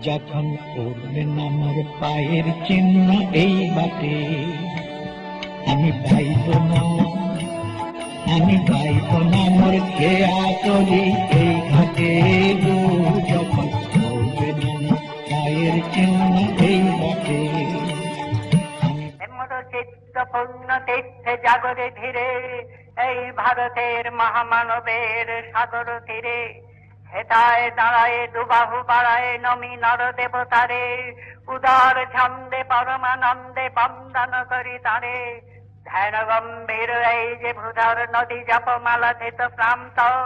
যখন পড়বেন আমার পায়ের চিহ্ন এই বাটে, আমি পাইব না, আমি পাইব না মোর খেয়া চলি এই ঘাটে গো। যখন পড়বেন আমার পায়ের চিহ্ন এই বাটে, চিত্তপূর্ণ তীর্থে জাগরে ধীরে এই ভারতের মহামানবের সাগর তীরে, হেতায় দাঁড়ায় দুবাহু বাড়ায় নমি নর দেবতারে, উদার ছন্দে পরমানন্দে বন্দন করি তারে। ধ্যান গম্ভীর এই যে ভূধর নদী জপমালা ধৃত প্রান্তর,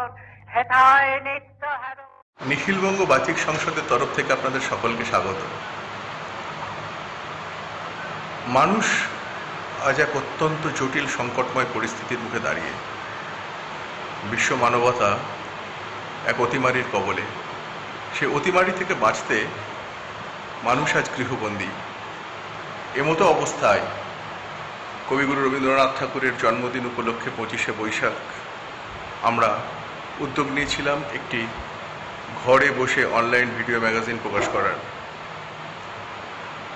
হেথায় নিত্য হার। নিখিলবঙ্গ বাচিক সংসদের তরফ থেকে আপনাদের সকলকে স্বাগত। মানুষ আজ এক অত্যন্ত জটিল সংকটময় পরিস্থিতির মুখে দাঁড়িয়ে। বিশ্ব মানবতা এক অতিমারির কবলে। সে অতিমারি থেকে বাঁচতে মানুষ আজ গৃহবন্দী। এমতো অবস্থায় কবিগুরু রবীন্দ্রনাথ ঠাকুরের জন্মদিন উপলক্ষে 25শে বৈশাখ আমরা উদ্যোগ নিয়েছিলাম একটি ঘরে বসে অনলাইন ভিডিও ম্যাগাজিন প্রকাশ করার।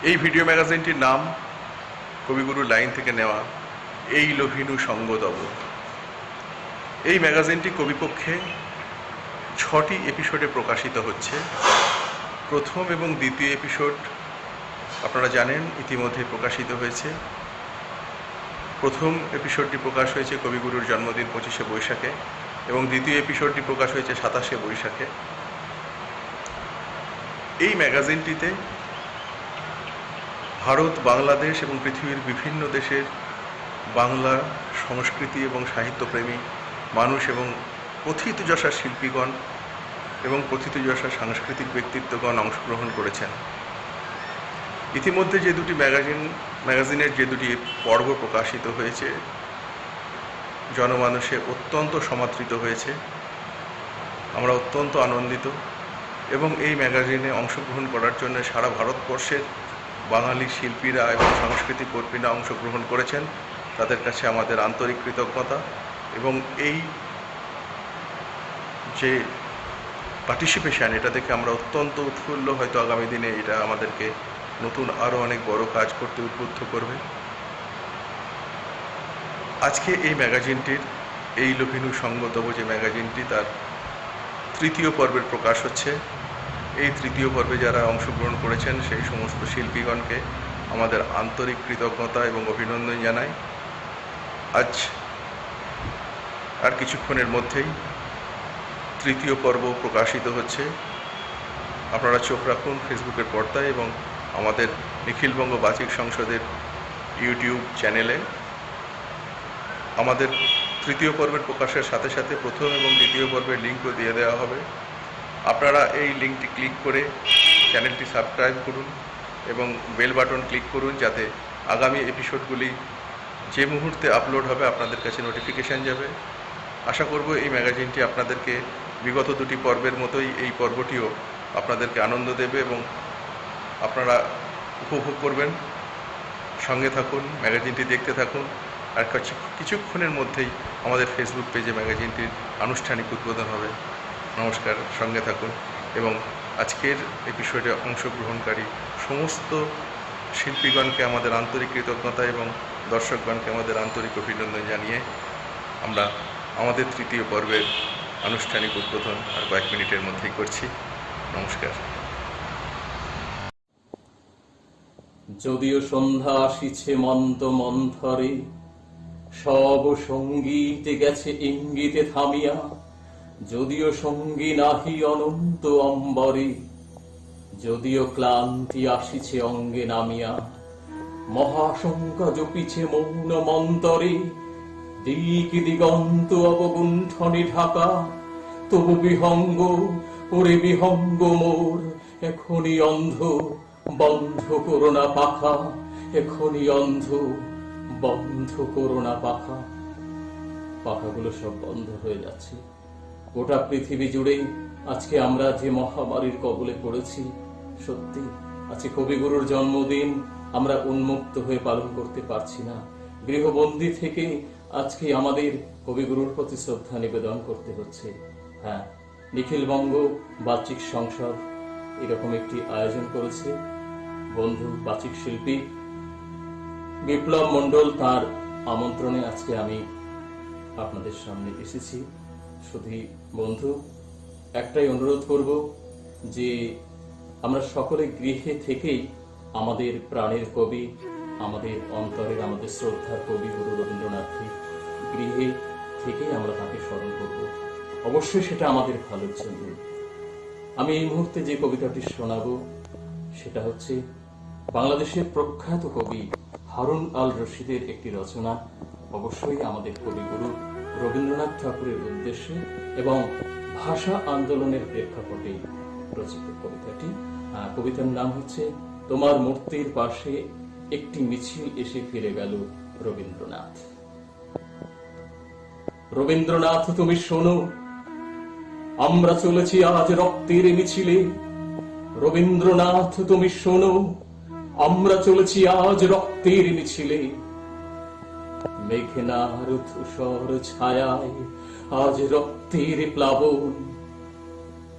এই ভিডিও ম্যাগাজিনটির নাম কবিগুরুর লাইন থেকে নেওয়া, এই লোভিনু সঙ্গতব। এই ম্যাগাজিনটি কবিপক্ষে 6টি এপিসোডে প্রকাশিত হচ্ছে। প্রথম এবং দ্বিতীয় এপিসোড আপনারা জানেন ইতিমধ্যে প্রকাশিত হয়েছে। প্রথম এপিসোডটি প্রকাশ হয়েছে কবিগুরুর জন্মদিন 25শে বৈশাখে এবং দ্বিতীয় এপিসোডটি প্রকাশ হয়েছে 27শে বৈশাখে। এই ম্যাগাজিনটিতে ভারত, বাংলাদেশ এবং পৃথিবীর বিভিন্ন দেশের বাংলা সংস্কৃতি এবং সাহিত্যপ্রেমী মানুষ এবং প্রথিতযশা শিল্পীগণ এবং প্রথিতযশা সাংস্কৃতিক ব্যক্তিত্বগণ অংশগ্রহণ করেছেন। ইতিমধ্যে যে দুটি ম্যাগাজিনের যে দুটি পর্ব প্রকাশিত হয়েছে, জনমানসে অত্যন্ত সমাদৃত হয়েছে। আমরা অত্যন্ত আনন্দিত এবং এই ম্যাগাজিনে অংশগ্রহণ করার জন্য সারা ভারতবর্ষের বাঙালি শিল্পীরা এবং সাংস্কৃতিক কর্মীরা অংশগ্রহণ করেছেন। তাদের কাছে আমাদের আন্তরিক কৃতজ্ঞতা এবং এই যে পার্টিসিপেশন, এটা দেখে আমরা অত্যন্ত উৎফুল্ল। হয়তো আগামী দিনে এটা আমাদেরকে নতুন আরও অনেক বড় কাজ করতে উদ্বুদ্ধ করবে। আজকে এই ম্যাগাজিনটির এই লোভিনু সঙ্গতব যে ম্যাগাজিনটি, তার তৃতীয় পর্বের প্রকাশ হচ্ছে। এই তৃতীয় পর্বে যারা অংশগ্রহণ করেছেন সেই সমস্ত শিল্পীগণকে আমাদের আন্তরিক কৃতজ্ঞতা এবং অভিনন্দন জানাই। আজ আর কিছুক্ষণের মধ্যেই তৃতীয় পর্ব প্রকাশিত হচ্ছে। আপনারা চোখ রাখুন ফেসবুকের পর্দায় এবং আমাদের নিখিলবঙ্গ বাচিক সংসদের ইউটিউব চ্যানেলে। আমাদের তৃতীয় পর্বের প্রকাশের সাথে সাথে প্রথম এবং দ্বিতীয় পর্বের লিঙ্কও দিয়ে দেওয়া হবে। আপনারা এই লিঙ্কটি ক্লিক করে চ্যানেলটি সাবস্ক্রাইব করুন এবং বেল বাটন ক্লিক করুন, যাতে আগামী এপিসোডগুলি যে মুহূর্তে আপলোড হবে আপনাদের কাছে নোটিফিকেশান যাবে। আশা করব এই ম্যাগাজিনটি আপনাদেরকে বিগত দুটি পর্বের মতোই এই পর্বটিও আপনাদেরকে আনন্দ দেবে এবং আপনারা উপভোগ করবেন। সঙ্গে থাকুন, ম্যাগাজিনটি দেখতে থাকুন। আর কিছুক্ষণের মধ্যেই আমাদের ফেসবুক পেজে ম্যাগাজিনটির আনুষ্ঠানিক উদ্বোধন হবে। নমস্কার, সঙ্গে থাকুন এবং আজকের এপিসোডে অংশগ্রহণকারী সমস্ত শিল্পীগণকে আমাদের আন্তরিক কৃতজ্ঞতা এবং দর্শকগণকে আমাদের আন্তরিক অভিনন্দন জানিয়ে আমরা আমাদের তৃতীয় পর্বের আনুষ্ঠানিক উদ্বোধন আর কয়েক মিনিটের মধ্যেই করছি। নমস্কার। যদিও সন্ধ্যা আসিছে মন্ত মন্থরে, সব সঙ্গীতে গেছে ইঙ্গিতে থামিয়া, যদিও সঙ্গী নাহি অনন্ত অম্বরে, যদিও ক্লান্তি আসিছে অঙ্গে নামিয়া, মহাশঙ্কা জপিছে মৌন মন্তরে, দিক দিগন্ত অবগুণ্ঠনে ঢাকা, তবু বিহঙ্গ ওরে বিহঙ্গ মোর, এখনই অন্ধ বন্ধ করোনা পাখা, এখনই অন্ধ বন্ধ করোনা পাখা। পাখাগুলো সব বন্ধ হয়ে যাচ্ছে। গোটা পৃথিবী জুড়ে আজকে আমরা যে মহামারীর কবলে পড়েছি, সত্যি আজকে কবিগুরুর জন্মদিন আমরা উন্মুক্ত হয়ে পালন করতে পারছি না। গৃহবন্দী থেকে আজকে আমাদের কবিগুরুর প্রতি শ্রদ্ধা নিবেদন করতে হচ্ছে। হ্যাঁ, নিখিলবঙ্গ বাচিক সংসদ এরকম একটি আয়োজন করেছে বন্ধু বাচিক শিল্পী বিপ্লব মণ্ডল। তার আমন্ত্রণে আজকে আমি আপনাদের সামনে এসেছি। শুধু বন্ধু একটাই অনুরোধ করব যে আমরা সকলে গৃহে থেকেই আমাদের প্রাণের কবি, আমাদের অন্তরের, আমাদের শ্রদ্ধার কবি গুরু রবীন্দ্রনাথকে গৃহে থেকেই আমরা তাকে স্মরণ করব। অবশ্যই সেটা আমাদের ভালোর জন্য। আমি এই মুহূর্তে যে কবিতাটি শোনাবো সেটা হচ্ছে বাংলাদেশের প্রখ্যাত কবি হারুন আল রশিদের একটি রচনা, অবশ্যই আমাদের কবিগুরু রবীন্দ্রনাথ ঠাকুরের উদ্দেশ্যে এবং ভাষা আন্দোলনের প্রেক্ষাপটে রচিত কবিতাটি। কবিতার নাম হচ্ছে তোমার মূর্তির পাশে একটি মিছিল এসে ফিরে গেল রবীন্দ্রনাথ। রবীন্দ্রনাথ তুমি শোনো, আমরা চলেছি আজ রক্তের মিছিলে। রবীন্দ্রনাথ তুমি শোনো, আমরা চলেছি আজ রক্তের মিছিলে। মেঘনার ধূসর ছায়ায় আজ রক্তের প্লাবন।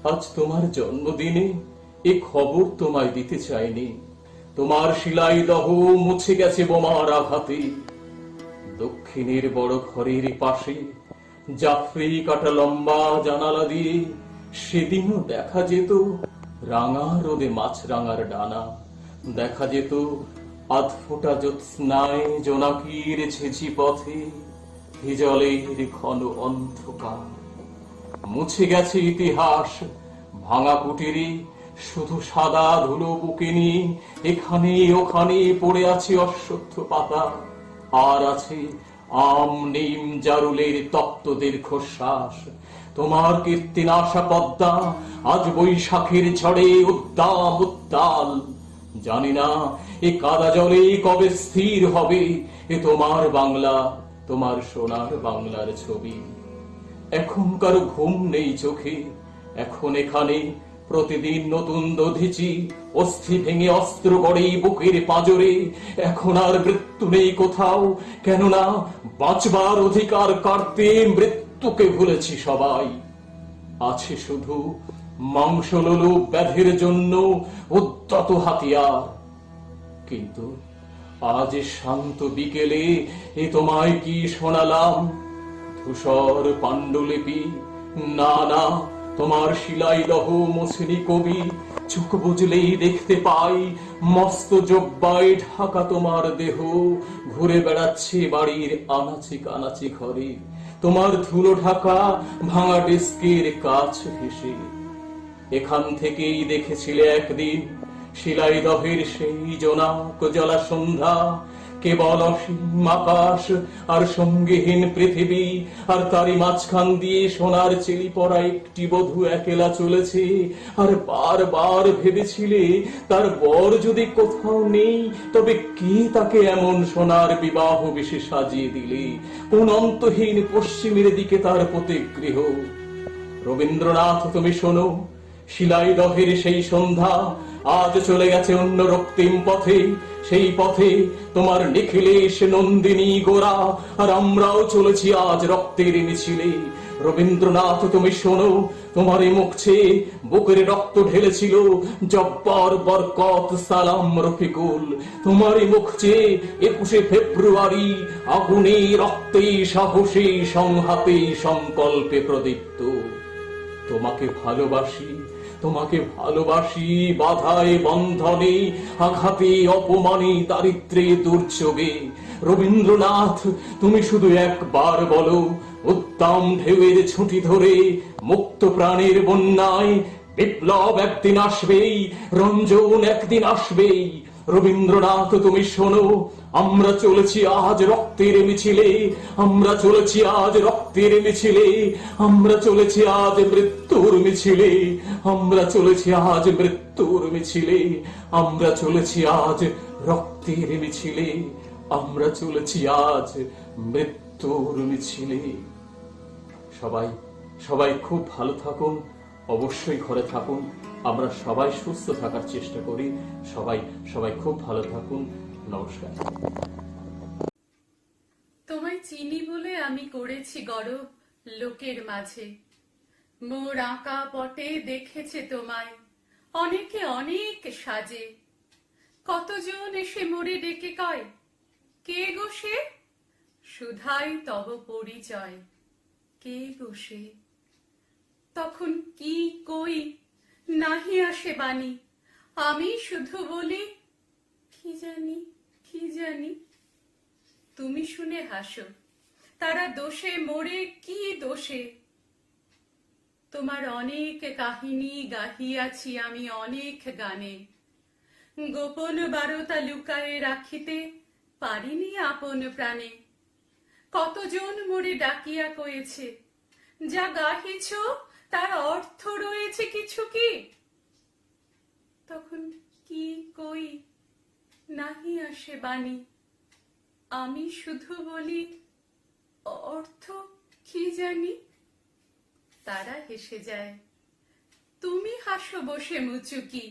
আজ তোমার জন্মদিনে এ খবর তোমায় দিতে চাইনি। তোমার শিলাই দহ মুছে গেছে বোমার আঘাতে। দক্ষিণের বড় ঘরের পাশে জাফরি কাটা লম্বা জানালা দিয়ে সেদিনও দেখা যেত রাঙা রোদে মাছরাঙার ডানা। দেখা যেত আধফোটা জ্যোৎস্নায় জোনাকির ছেঁচি পথে হিজলের ঘন অন্ধকার। মুছে গেছে ইতিহাস ভাঙা কুটিরে, শুধু সাদা ধুলো বুকে নিয়ে এখানে ওখানে পড়ে আছে অশ্বত্থ পাতা। আর আছে আম নিম জারুলের তপ্ত দীর্ঘশ্বাস। তোমার কীর্তিনাশা পদ্মা আজ বৈশাখের ঝড়ে উদ্দাম উত্তাল। জানি না এ কাদা জলে কবে স্থির হবে এ তোমার বাংলা, তোমার সোনার বাংলার ছবি। এখনকার ঘুম নেই চোখে, এখন এখানে প্রতিদিন নতুন দধিচি অস্থি ভেঙে অস্ত্র গড়ে বুকের পাঁজরে। এখন আর মৃত্যু নেই কোথাও, কেননা বাঁচবার অধিকার কাটতে মৃত্যুকে ভুলেছি সবাই। আছে শুধু মাংসলোলুপ ব্যাধির জন্য উদ্যত হাতিয়ার। কিন্তু আজ শান্ত বিকেলে এ তোমায় কি শোনালাম? ধূসর পাণ্ডুলিপি না না, তোমার শিলাই লহ মোছেনি কবি। চোখ বুঝলেই দেখতে পাই মস্ত জব্বায় ঢাকা তোমার দেহ ঘুরে বেড়াচ্ছে বাড়ির আনাচি কানাচি ঘরে। তোমার ধুলো ঢাকা ভাঙা ডেস্কের কাছ ঘেঁষে। এখান থেকেই দেখেছিলে একদিন শিলাই দহের সেই জোনাক জ্বলা সন্ধ্যা। কেবল অসীম আকাশ আর সঙ্গীহীন পৃথিবী, আর তারই মাঝখান দিয়ে সোনার চেলি পরা একটি বধূ একেলা চলেছে। আর বারবার ভেবেছিলে তার বর যদি কোথাও নেই, তবে কে তাকে এমন সোনার বিবাহ বেশে সাজিয়ে দিলে? কোন অন্তহীন পশ্চিমের দিকে তার প্রতিগৃহ? রবীন্দ্রনাথ তুমি শোনো, শিলাই দহের সেই সন্ধ্যা আজ চলে গেছে অন্য রক্তিম পথে। সেই পথে তোমার নিখিলেশ নন্দিনী গোরা, আর আমরাও চলেছি আজ রক্তের মিছিলে। রবীন্দ্রনাথ তুমি শোনো, তোমারই মুখ চেয়ে বুকের রক্ত ঢেলেছিল জব্বার বরকত সালাম রফিকুল। তোমারই মুখ চেয়ে 21শে ফেব্রুয়ারি আগুনে রক্তে সাহসে সংহাতে সংকল্পে প্রদীপ্ত। তোমাকে ভালোবাসি, তোমাকে ভালোবাসি বাধায় বন্ধনে, আঘাতে অপমানে দারিদ্রে দুর্যোগে। রবীন্দ্রনাথ তুমি শুধু একবার বলো, উদ্দাম ঢেউয়ের ছুটি ধরে মুক্ত প্রাণের বন্যায় বিপ্লব একদিন আসবেই, রঞ্জন একদিন আসবেই। রবীন্দ্রনাথ তুমি শোনো, আমরা চলেছি আজ রক্তের মিছিলে। আমরা চলেছি আজ রক্তের মিছিলে। আমরা চলেছি আজ মৃত্যুর মিছিলে। আমরা চলেছি আজ মৃত্যুর মিছিলে। আমরা চলেছি আজ রক্তের মিছিলে। আমরা চলেছি আজ মৃত্যুর মিছিলে। সবাই সবাই খুব ভালো থাকুন, অবশ্যই ঘরে থাকুন। আমরা সবাই সুস্থ থাকার চেষ্টা করি। সবাই সবাই খুব ভালো থাকুন। নমস্কার। তোমায় চিনি বলে আমি করেছি গরব লোকের মাঝে। মোর আঁকা পটে দেখেছে তোমায় অনেকে অনেক সাজে, কতজন এসে মোরে ডেকে কয়, কে গো সে? সুধাই তব পরিচয়, কে গো সে? তখন কি কই, নাহি আসে বাণী, আমি শুধু বলি, কি জানি কি জানি। তুমি শুনে হাসো, তারা দোষে মোরে কি দোষে? তোমার অনেক কাহিনী গাহিয়াছি আমি অনেক গানে, গোপন বারতা লুকায়ে রাখিতে পারিনি আপন প্রাণে। কতজন মোরে ডাকিয়া কয়েছে, যা গাহিছ তার অর্থ রয়েছে কিছু কি? তখন কি কই, নাহি আসে বাণী, আমি শুধু বলি, অর্থ কি জানি। তারা হেসে যায়, তুমি হাসো বসে মুচুকি।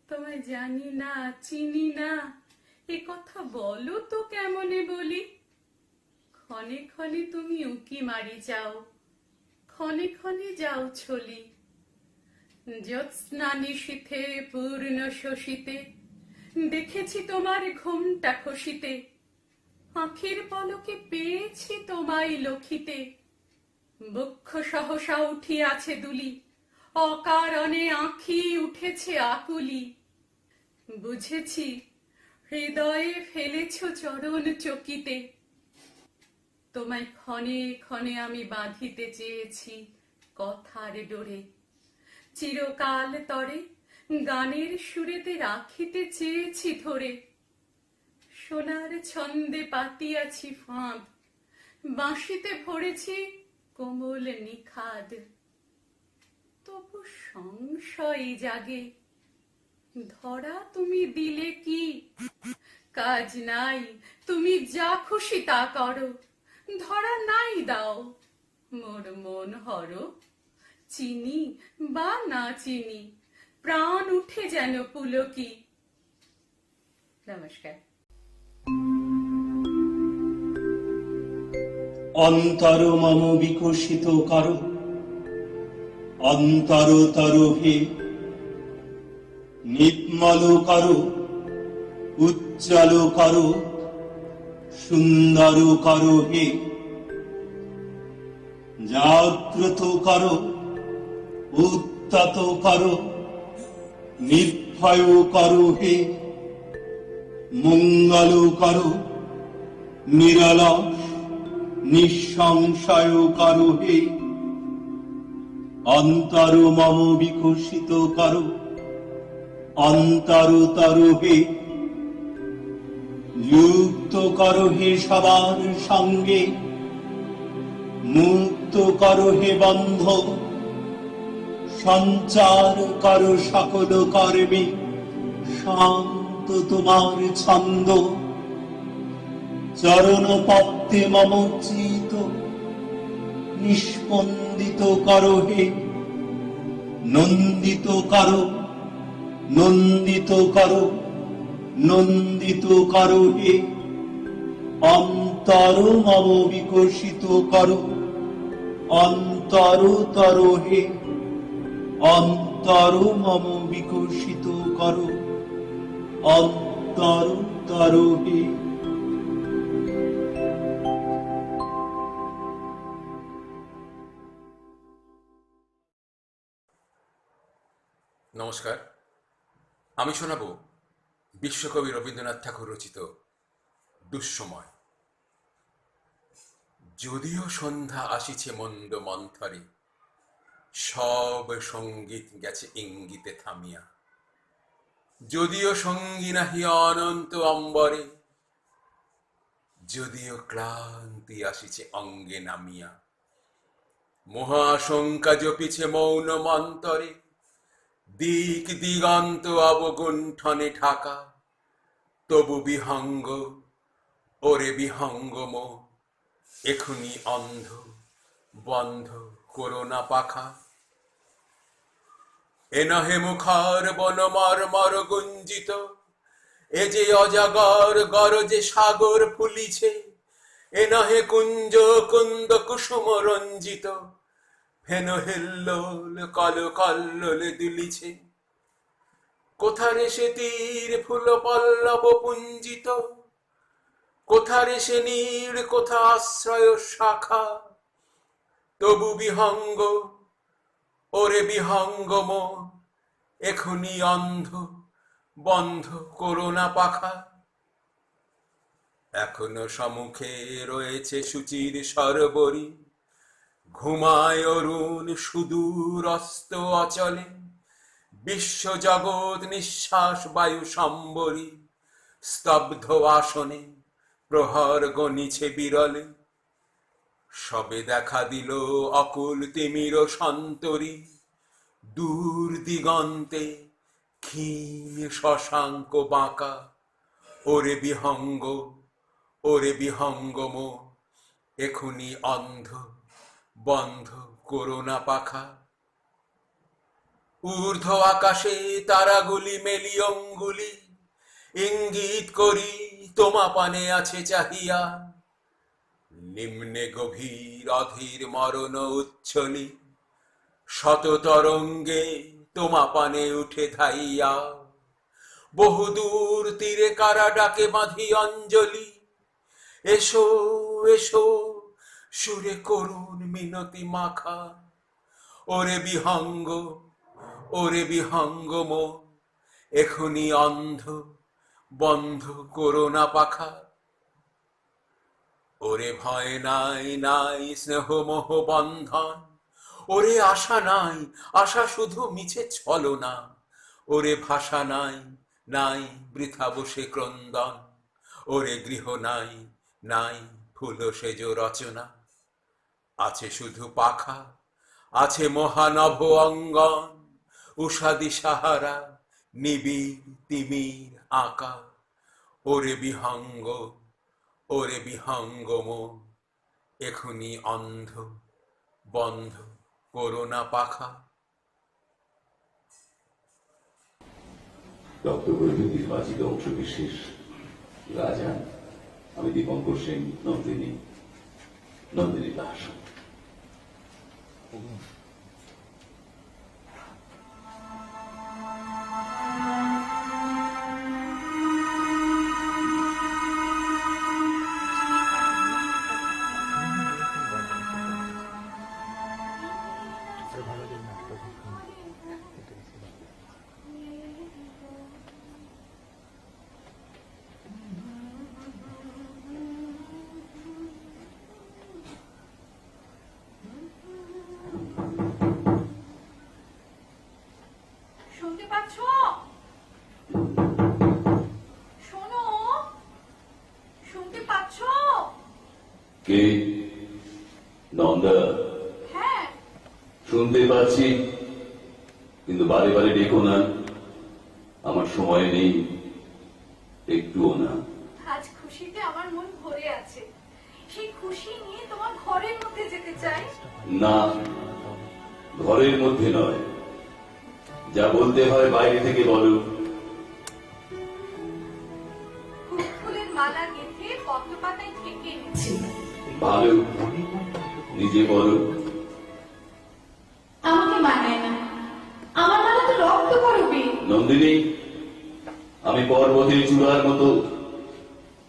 তোমায় জানি না, চিনি না, এ কথা বলো তো কেমনে বলি। ক্ষণে ক্ষণে তুমি উকি মারি যাও, ক্ষণে ক্ষণে যাও ছলি। জ্যোৎস্না নিশীথে পূর্ণ শশীতে দেখেছি তোমার ঘুমটা খসিতে, আঁখের পলকে পেয়েছি তোমায় লক্ষিতে। বক্ষ সহসা উঠিয়াছে দুলি, অকারণে আঁখি উঠেছে আকুলি। বুঝেছি হৃদয়ে ফেলেছ চরণ চকিতে, তোমায় ক্ষণে ক্ষণে আমি বাঁধিতে চেয়েছি কথার ডোরে। চিরকাল তরে গানের সুরেতে রাখিতে চেয়েছি ধরে। সোনার ছন্দে পাতিয়াছি ফাঁদ, বাঁশিতে ভরেছি কোমল নিখাদ। তবু সংশয় জাগে, ধরা তুমি দিলে কি? কাজ নাই, তুমি যা খুশি তা করো, ধরা নাই দাও, মোর মন হরো। চিনি বা না চিনি, প্রাণ উঠে যেন পুলকি। নমস্কার। অন্তর মম বিকশিত করো, অন্তরতর হে নির্মল করো, উজ্জ্বল করো, সুন্দর করো হে। জাগ্রত করো, উদ্যত করো, নির্ভয় করো হে। মঙ্গল করো, নিরলস নিঃসংশয় করো হে। অন্তর মম বিকশিত করো, অন্তরতর হে। যুক্ত করো হে সবার সঙ্গে, মুক্ত করো হে বন্ধ। সঞ্চার করো সকল কর্মে, শান্ত তোমার ছন্দ। চরণ পদ্মে মম চিত নিষ্পন্দিত করো হে। নন্দিত করো, নন্দিত করো, নন্দিত করো হে। অন্তর মম বিকশিত করো, অন্তরতর হে। অন্তর মম বিকশিত করো, অন্তরতর হে। নমস্কার, আমি শোনাব বিশ্বকবি রবীন্দ্রনাথ ঠাকুর রচিত দুঃসময়। যদিও সন্ধ্যা আসিছে মন্দ মন্থরে, সব সঙ্গীত গেছে ইঙ্গিতে থামিয়া। যদিও সঙ্গী নাহি অনন্ত অম্বরে, যদিও ক্লান্তি আসিছে অঙ্গে নামিয়া। মহাশঙ্কা জপিছে মৌন মন্তরে, দিক দিগন্ত অবগুণ্ঠনে ঢাকা। তবু বিহঙ্গ, ওরে বিহঙ্গ মো, এখুনি অন্ধ বন্ধ করোনা পাখা। এ নহে মুখার বন মর্মর গুঞ্জিত, এ যে অজাগর গরজে সাগর ফুলিছে। এ নহে কুঞ্জ কুন্দ কুসুম রঞ্জিত, ফেন হিল্লোল কল কল্লোলে দুলিছে। কোথারে সে তীর ফুল পল্লব পুঞ্জিত, কোথারে সে নীড়, কোথা আশ্রয় শাখা। তবু বিহঙ্গ, ওরে বিহঙ্গ মন, এখনি অন্ধ, বন্ধ করোনা পাখা। এখনো সম্মুখে রয়েছে সূচির সরবরি, ঘুমায় অরুণ সুদূর অস্ত অচলে। বিশ্ব জগৎ নিঃশ্বাস বায়ু সম্বরী, স্তব্ধ আসনে প্রহর গণিছে বিরলে। সবে দেখা দিল অকুল তিমির সন্তরী, দূর দিগন্তে ক্ষীণ শশাঙ্ক বাঁকা। ওরে বিহঙ্গ, ওরে বিহঙ্গ মন, এখনি অন্ধ, বন্ধ করোনা পাখা। ঊর্ধ্ব আকাশে তারাগুলি মেলি অঙ্গুলি, ইঙ্গিত করি তোমা পানে আছে চাহিয়া। নিম্নে গভীর অধীর মরণ উচ্ছলি, শত তরঙ্গে তোমা পানে উঠে ধাইয়া। বহুদূর তীরে কারা ডাকে বাঁধি অঞ্জলি, এসো এসো সুরে করুণ মিনতি মাখা। ওরে বিহঙ্গ, ওরে বিহঙ্গ মন, এখনি অন্ধ, বন্ধ করোনা পাখা। ওরে ভয় নাই, নাই স্নেহ মোহ বন্ধন, ওরে আশা নাই, আশা শুধু মিছে ছলনা। ওরে ভাষা নাই, নাই বৃথা বসে ক্রন্দন, ওরে গৃহ নাই, নাই ফুল সেজ রচনা। আছে শুধু পাখা, আছে মহানভ অঙ্গন, উষাদি সাহারা, নিবিড় তিমির আঁকা। ওরে বিহঙ্গ, ওরে বিহঙ্গ মন, এখনি অন্ধ, বন্ধ করোনা পাখা। রক্তবৈদ্যুতির বাচিত অংশ বিশেষ রাজা। আমি দীপঙ্কর সেন, নন্দিনী, নন্দিনী দাস। শুনতে পাচ্ছ? শোনো, শুনতে পাচ্ছ? কে? নন্দা? হ্যাঁ। শুনতে পাচ্ছি, কিন্তু বারে বারে ডেকো না, আমার সময় নেই, একটুও না। আজ খুশিতে আমার মন ভরে আছে, সেই খুশি নিয়ে তোমার ঘরের মধ্যে যেতে চাই। না, ঘরের মধ্যে নয়, যা বলতে হয় বাইরে থেকে বলো। ফুলের মালা গেঁথে পদ্ম পাতায় ঠেকে এনেছি। ভালো, নিজে বলো। আমাকে মানায় না, আমার মালা তো রক্ত করবে। নন্দিনী, আমি পর্বতের চূড়ার মতো,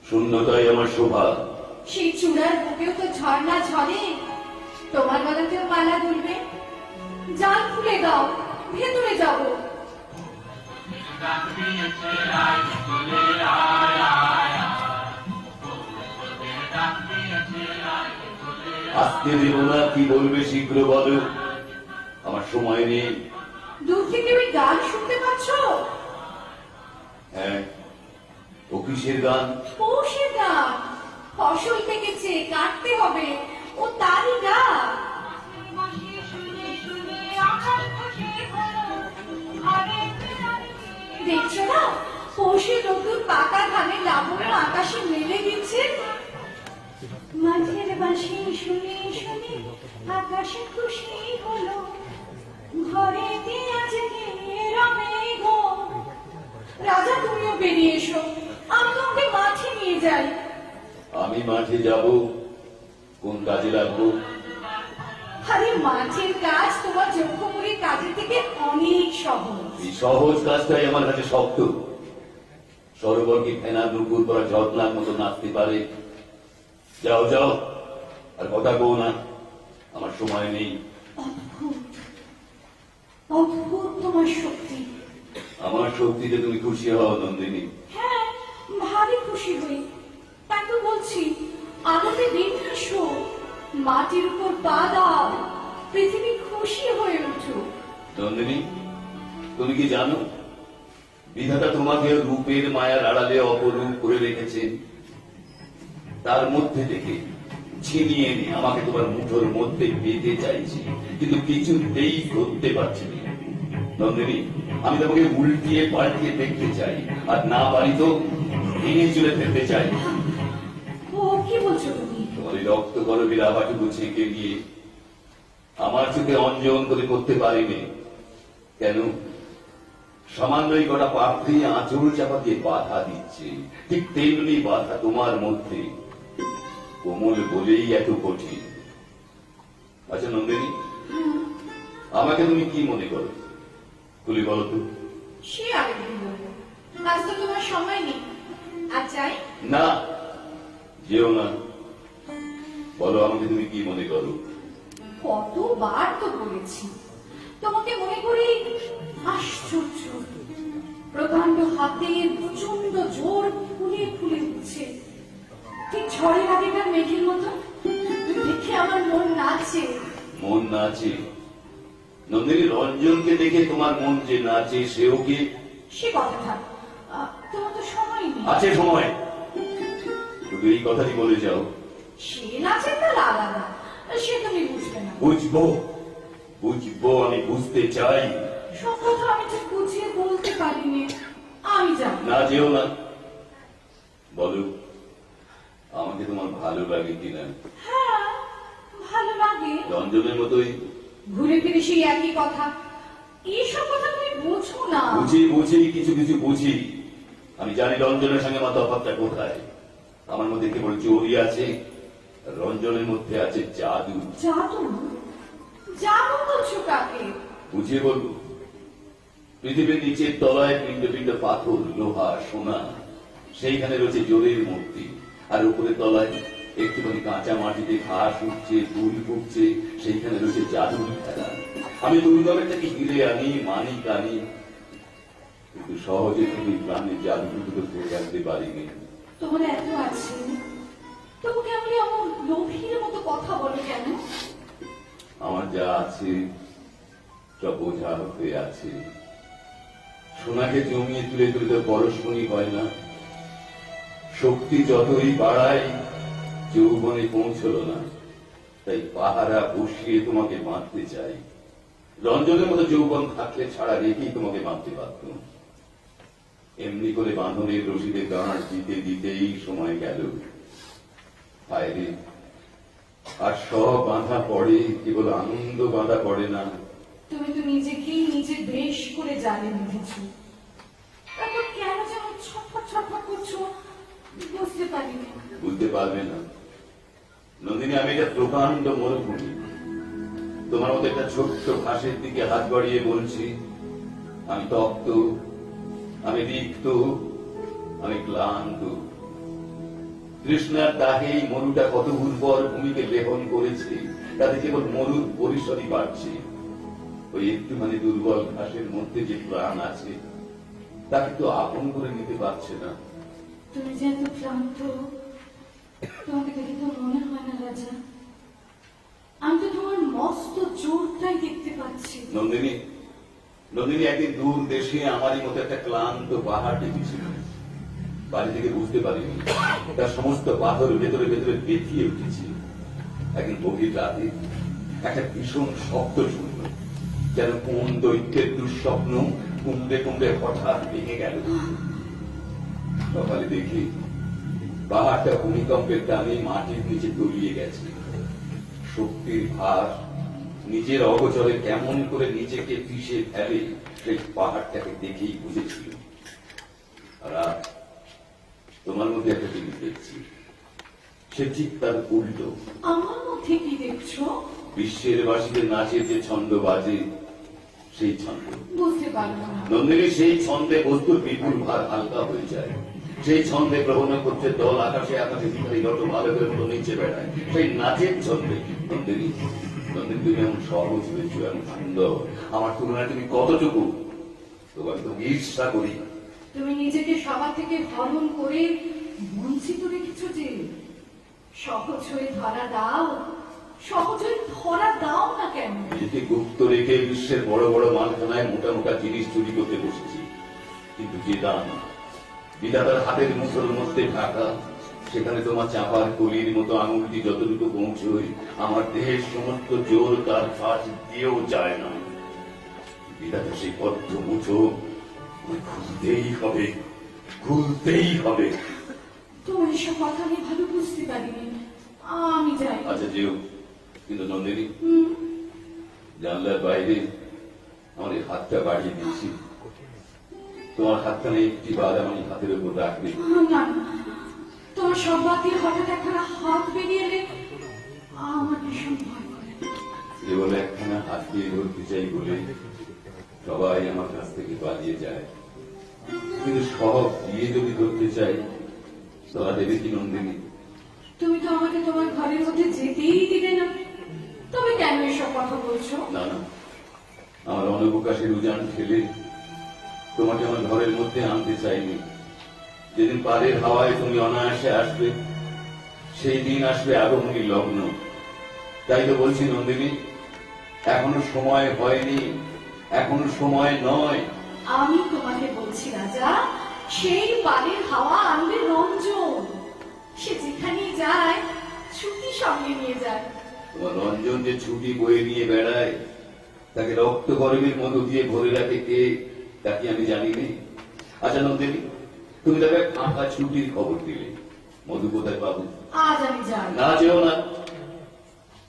শূন্যতাই আমার শোভা। সেই চূড়ার বুকেও তো ঝর্ণা ঝরে, তোমার গলাতেও মালা দুলবে। জাল খুলে দাও, ভেতরে যাবো। আজকে দেব না, কি বলবে শীঘ্র বলো, আমার সময় নেই। দূর থেকে ওই গান শুনতে পাচ্ছ? হ্যাঁ, ও কিসের গান? পৌষের গান। ফসল পেকেছে, কাটতে হবে, ও তারই গান। দেখছো না, পৌষের রোদ্দুর পাকা ধানের লাবণ্য আকাশে মেলে দিচ্ছে। মাঝের বাঁশি শুনে শুনে আকাশে খুশি হলো, ঘরে আজকে রবে গো। রাজা, তুমিও বেরিয়ে এসো, আমি তোমাকে মাঠে নিয়ে যাই। আমি মাঠে যাব, কোন কাজে লাগবো? আরে মাঠের কাজ তোমার যজ্ঞপুরীর কাজের থেকে অনেক সহজ। এই সহজ কাজটাই আমার কাছে শক্ত। সরোবর কি ফেনা নুপুর করা ঝর্ণার মতো নাচতে পারে? যাও যাও, আর কথা বউ না, আমার সময় নেই। অদ্ভুত অদ্ভুত তোমার শক্তি। আমার শক্তিতে তুমি খুশি হও নন্দিনী? হ্যাঁ, ভারী খুশি হই। তাই তো বলছি, আলোতে বেরিয়ে এসো, মাটির উপর পা দাও, পৃথিবী খুশি হয়ে উঠুক। নন্দিনী, তুমি কি জানো বিধাতা তোমাকে রূপের মায়ার আড়ালে অপরূপ করে রেখেছেন? তার মধ্যে থেকে ছিনিয়ে এনে আমাকে তোমার মুঠোর মধ্যে পেতে চাইছি, কিন্তু কিছুতেই করতে পারছি না। নন্দিনী, আমি তোমাকে উল্টিয়ে পাল্টিয়ে দেখতে চাই, আর না পারি তো ভেঙে চলে ফেলতে চাই। ও কি বলছো তুমি? তোমার এই রক্ত গরবের আবাটুকু ছেঁকে দিয়ে আমার চোখে অঞ্জন করে করতে পারিনি কেন? সামান্যই কটা পাত্রী আঁচড় চাপা দিয়ে বাধা দিচ্ছে, ঠিক তেমনি বাধা তোমার মধ্যে, কোমল বলেই এত কঠিন। আচ্ছা নন্দিনী, আমাকে তুমি কি মনে করো খুলে বলো তো? সে আরেকদিন বলবো, আজ তো তোমার সময় নেই। আর চাই না, যেও না, বলো আমাকে তুমি কি মনে করো? কতবার তো বলেছি, তোমাকে মনে করি আশ্চর্য, প্রকাণ্ড হাতে প্রচন্ড জোর ফুলে ফুলে উঠছে, ঠিক ঝড়ের আগেকার মেঘের মতো। দেখে আমার মন নাচে। মন নাচে? নন্দিনী, রঞ্জনকে দেখে তোমার মন যে নাচে সেও কি? সে কথা থাক, তোমার তো সময় নেই। আছে সময়, শুধু এই কথাটি বলে যাও। সে নাচের তার আলাদা, সে তুমি বুঝবে না। বুঝবো বুঝবো, আমি বুঝতে চাই। সব কথা আমি ঠিক বুঝিয়ে বলতে পারিনি, আমি জানি। না, যেও না, বলো আমাকে তোমার ভালো লাগে কিনা? হ্যাঁ, ভালো লাগে। রঞ্জনের মতোই? ঘুরে ফিরে সেই একই কথা, এইসব কথা তুমি বোঝো না। বুঝি বুঝি, কিছু কিছু বুঝি। আমি জানি রঞ্জনের সঙ্গে আমার তফাৎটা কোথায়। আমার মধ্যে কেবল চোরই আছে, রঞ্জনের মধ্যে আছে জাদু। জাদু? জাদু বলছো কাকে? বুঝিয়ে বলবো। পৃথিবীর নিচের তলায় পিণ্ড পিণ্ড পাথর, লোহা, সোনা, সেইখানে রয়েছে জোরের মূর্তি, আর উপরে তলায় একটুখানি কাঁচা মাটিতে ঘাস উঠছে, ফুল ফুটছে, সেইখানে রয়েছে জাদুর খেলা। আমি দুর্গমেরটাকে ঘিরে আনি, মানিক আনি, কিন্তু সহজে তুমি প্রাণের জাদুগুলো ধরে রাখতে পারিনি। তোমার এত আছে, তবু কেমন এমন লোভীর মতো কথা বলো কেন? আমার যা আছে সব বোঝা হয়ে আছে। সোনাকে জমিয়ে তুলে তুলে তো পরশমণি হয় না। শক্তি যতই বাড়ায় যৌবনে পৌঁছলো না, তাই পাহারা বসিয়ে তোমাকে বাঁধতে চাই। রঞ্জনের মতো যৌবন থাকলে ছাড়া রেখেই তোমাকে বাঁধতে পারতাম। এমনি করে বাঁধনের রশিদে গাঁট দিতে দিতেই সময় গেল। বাইরে আর সব বাঁধা পড়ে, কেবল আনন্দ বাঁধা পড়ে না। তুমি তো নিজেকেই নিজে বেশ করে জালে বেঁধেছো, তারপর কেন যেন ছটফট ছটফট করছো, বুঝতে পারিনি। বুঝতে পারবে না নন্দিনী, আমি এটা প্রকাণ্ড মরুভূমি, তোমার মতো একটা ছোট্ট ঘাসের দিকে হাত বাড়িয়ে বলছি আমি তপ্ত, আমি রিক্ত, আমি ক্লান্ত। তৃষ্ণার দাহেই মরুটা কত উর্বর ভূমিকে লেপন করেছে, তাতে কেবল মরুর পরিসরই বাড়ছে। ওই একটুখানি দুর্বল ঘাসের মধ্যে যে প্রাণ আছে, তাকে তো আপন করে নিতে পারছে না। তুমি যে এত ক্লান্ত, তোমাকে দেখে তো মনে হয় না রাজা। আমি তো তোমার মস্ত জোরটাই দেখতে পাচ্ছি। নন্দিনী, নন্দিনী, একদিন দূর দেশে আমারই মতো একটা ক্লান্ত পাহাড় দেখেছিল। বাড়ি থেকে বুঝতে পারিনি তার সমস্ত পাথর ভেতরে ভেতরে পেঁচিয়ে উঠেছে। একদিন গভীর রাতে একটা ভীষণ শব্দ শুনল, যেন কোন দৈত্যের দুঃস্বপ্ন কুমড়ে কুমড়ে হঠাৎ ভেঙে গেল। সকালে দেখি পাহাড়টা ভূমিকম্পের টানে মাটির নিচে তলিয়ে গেছে। শক্তির ভার নিজের অগোচরে কেমন করে নিজেকে পিষে ফেলে, সেই পাহাড়টাকে দেখেই বুঝেছিল। আর আজ তোমার মধ্যে একটা জিনিস দেখছি, সে ঠিক তার উল্টো। আমার মধ্যে কি দেখছো? বিশ্বের বাসীতে নাচের যে ছন্দ বাজে সেই ছন্দ। বুঝতে পারলাম না। নন্দিনী, সেই ছন্দে বস্তুর বিপুল ভার হালকা হয়ে যায়। সেই ছন্দে গ্রহণ করতে দল আকাশে আকাশে ভিখারি যত ভালো করে মতো নিচে বেড়ায়, সেই নাচের ছন্দে। নন্দিনী, নন্দিনী, তুমি এমন সহজ হয়েছো, এমন সুন্দর, আমার তুলনায় তুমি কতটুকু। তোমাকে তো ঈর্ষা করি। তুমি নিজেকে সবার থেকে হরণ করে বঞ্চিত রেখেছো যে। সহজ হয়ে ধরা দাও, সহজ হয়ে ধরা দাও না কেন? নিজেকে গুপ্ত রেখে বিশ্বের বড় বড় মালখানায় মোটা মোটা জিনিস চুরি করতে বসেছি, কিন্তু যে দান বিধাতার হাতের মুঠোর মধ্যে ঢাকা, সেখানে তোমার চাপার কলির মতো আঙুলটি যতটুকু পৌঁছয়, আমার দেহের সমস্ত জোর তার ফাঁস দিয়েও যায় না। বিধাতা সেই বদ্ধ মুঠো খুলতেই হবে, খুলতেই হবে। তোমার এসব কথা আমি ভালো বুঝতে পারিনি, আমি যাই। আচ্ছা যেও, কিন্তু নন্দিনী, জানলার বাইরে আমার এই হাতটা বাড়িয়ে দিয়েছি, তোমার হাতখানে একটি বাদাম আমি হাতের উপর রাখবে। না, তোমার সব বাতিল হঠাৎ একখানা হাত বেরিয়ে এলে আমার ভীষণ ভয় করে। কেবল একখানা হাত দিয়ে ধরতে চাই বলে সবাই আমার কাছ থেকে পালিয়ে যায়, কিন্তু সব দিয়ে যদি ধরতে চাই ধরা দেবে কি নন্দিনী? তুমি তো আমাকে তোমার ঘরের মধ্যে যেতেই দিলে না, তবে কেন এসব কথা বলছো? না না, আমার অনবকাশের উজান ঠেলে তোমাকে আমার ঘরের মধ্যে আনতে চাইনি। যেদিন পারের হাওয়ায় তুমি অনায়াসে আসবে, সেই দিন আসবে আগমনী লগ্ন। তাই তো বলছি নন্দিনী, এখনো সময় হয়নি, এখনো সময় নয়। আমি তোমাকে বলছি রাজা, সেই পারের হাওয়া আনবে রঞ্জন। সে যেখানে যায় ছুটি সঙ্গে নিয়ে যায়। তোমার রঞ্জন যে ছুটি বয়ে নিয়ে বেড়ায়, তাকে রক্ত গরমের মধ্য দিয়ে ভরে রাখে কে, তাকে আমি জানি নি। আচ্ছা নন্দিনী, তুমি তাকে ফাঁকা ছুটির খবর দিলে, মধু কোথায় পাবো? আজ আমি যাই। না যেও না,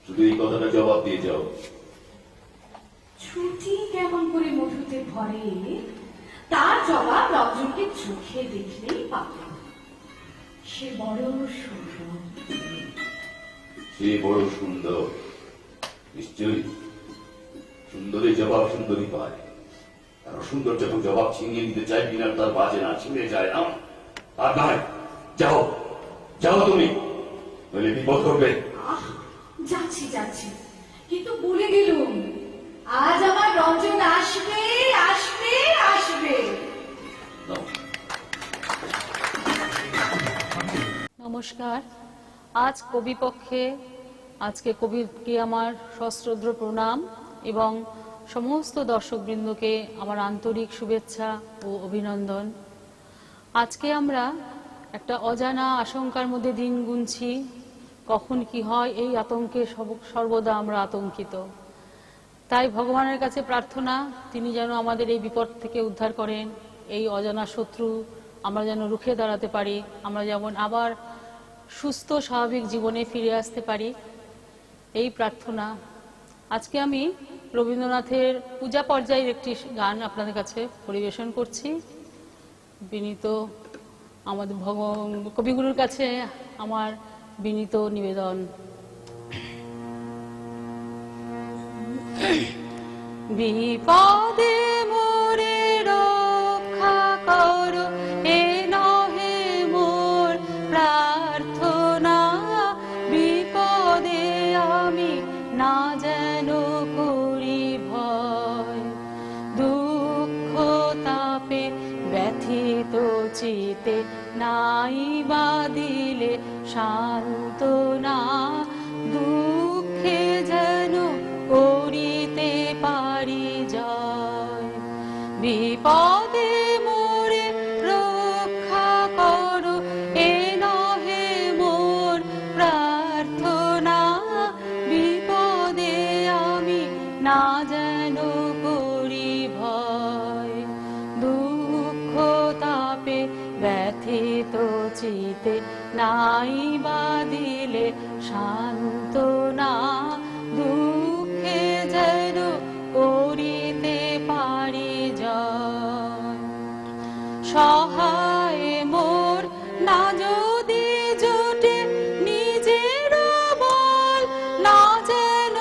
শুধু এই কথাটা জবাব দিয়ে যাও। ছুটি কেমন করে মধুতে ভরে, তার জবাব রঞ্জনকে চোখে দেখলেই পাবে। সে বড় সুন্দর। সে বড় সুন্দর, নিশ্চয়ই সুন্দরী জবাব সুন্দরী পায়। আর সুন্দর যখন জবাব ছিনিয়ে নিতে চাই, বিনা তার বাজে না, ছিনে যায় না। আর নয়, যাও যাও তুমি, নইলে বিপদ করবে। যাচ্ছি যাচ্ছি, কিন্তু বলে গেলুম আজ আমার রঞ্জন আসবে আসবে আসবে। নাও। নমস্কার। আজ কবিপক্ষে, আজকে কবিকে আমার সশ্রদ্ধ প্রণাম এবং সমস্ত দর্শকবৃন্দকে আমার আন্তরিক শুভেচ্ছা ও অভিনন্দন। আজকে আমরা একটা অজানা আশঙ্কার মধ্যে দিন গুনছি, কখন কি হয় এই আতঙ্কে সর্বদা আমরা আতঙ্কিত। তাই ভগবানের কাছে প্রার্থনা, তিনি যেন আমাদের এই বিপদ থেকে উদ্ধার করেন, এই অজানা শত্রু আমরা যেন রুখে দাঁড়াতে পারি, আমরা যেমন আবার সুস্থ স্বাভাবিক জীবনে ফিরে আসতে পারি, এই প্রার্থনা। আজকে আমি রবীন্দ্রনাথের পূজা পর্যায়ের একটি গান আপনাদের কাছে পরিবেশন করছি। বিনীত আমাদের কবিগুরুর কাছে আমার বিনীত নিবেদন। বিপদে মোরে রক্ষা করো, এ নহে মোর প্রার্থনা। বিপদে আমি না যেন করি ভয়, দুঃখ তাপে ব্যথিত চিতে নাই বা দিলে সান্ত্বনা। দুঃখে যেন করিতে পারি জয়। বিপদে মোরে রক্ষা করো, এ নহে মোর প্রার্থনা। বিপদে আমি না যেন করি ভয়, দুঃখ তাপে ব্যথিত চিতে নাই বা দিলে সান্ত্বনা। দুঃখে যেন করিতে পারি জয়। সহায় মোর না যদি জোটে নিজের বল, না যেন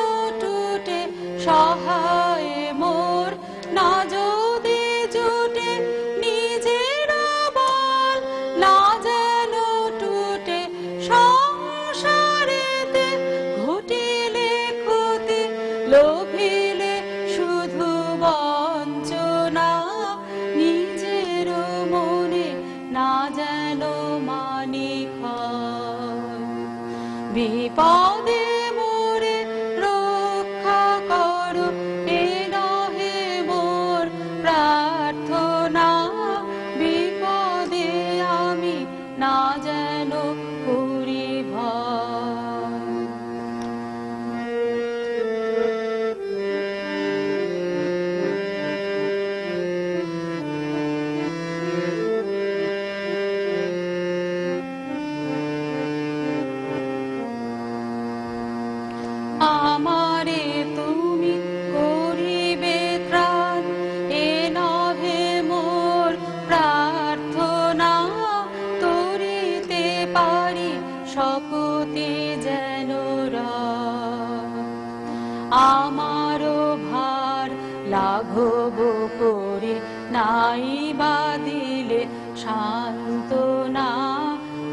নাই বা দিলে সান্ত্বনা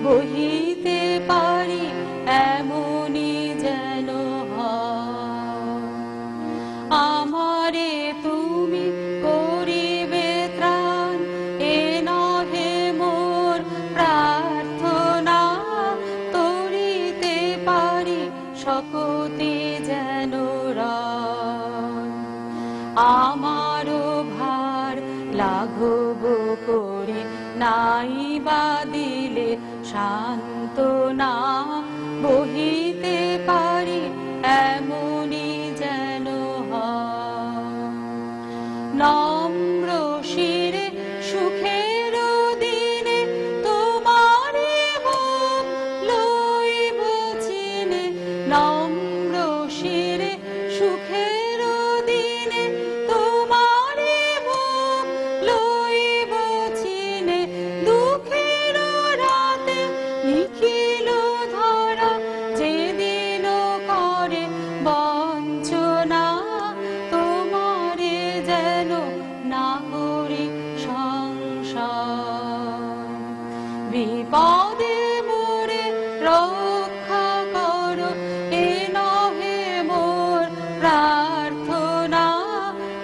বহিতে পারি এমনই যেন হয়। আমারে তুমি করিবে ত্রাণ, এ নহে মোর প্রার্থনা, তরিতে পারি শকতি যেন রায়। আমারও ভার লাঘব করে নাই বা দিলে সান্ত্বনা বহিতে পারি এমনই যেন হয়। নম্র শিরে সুখের দিনে তোমারে হোক লইব চিনে, নম্র শিরে সুখের দিনে তোমারে হোক লইব চিনে, দুঃখের রাতে লিখিল ধরা যেদিন করে বঞ্চনা, তোমারে যেন না করি সংসার। বিপদে মোরে রক্ষা করো, এ নহে মোর প্রার্থনা,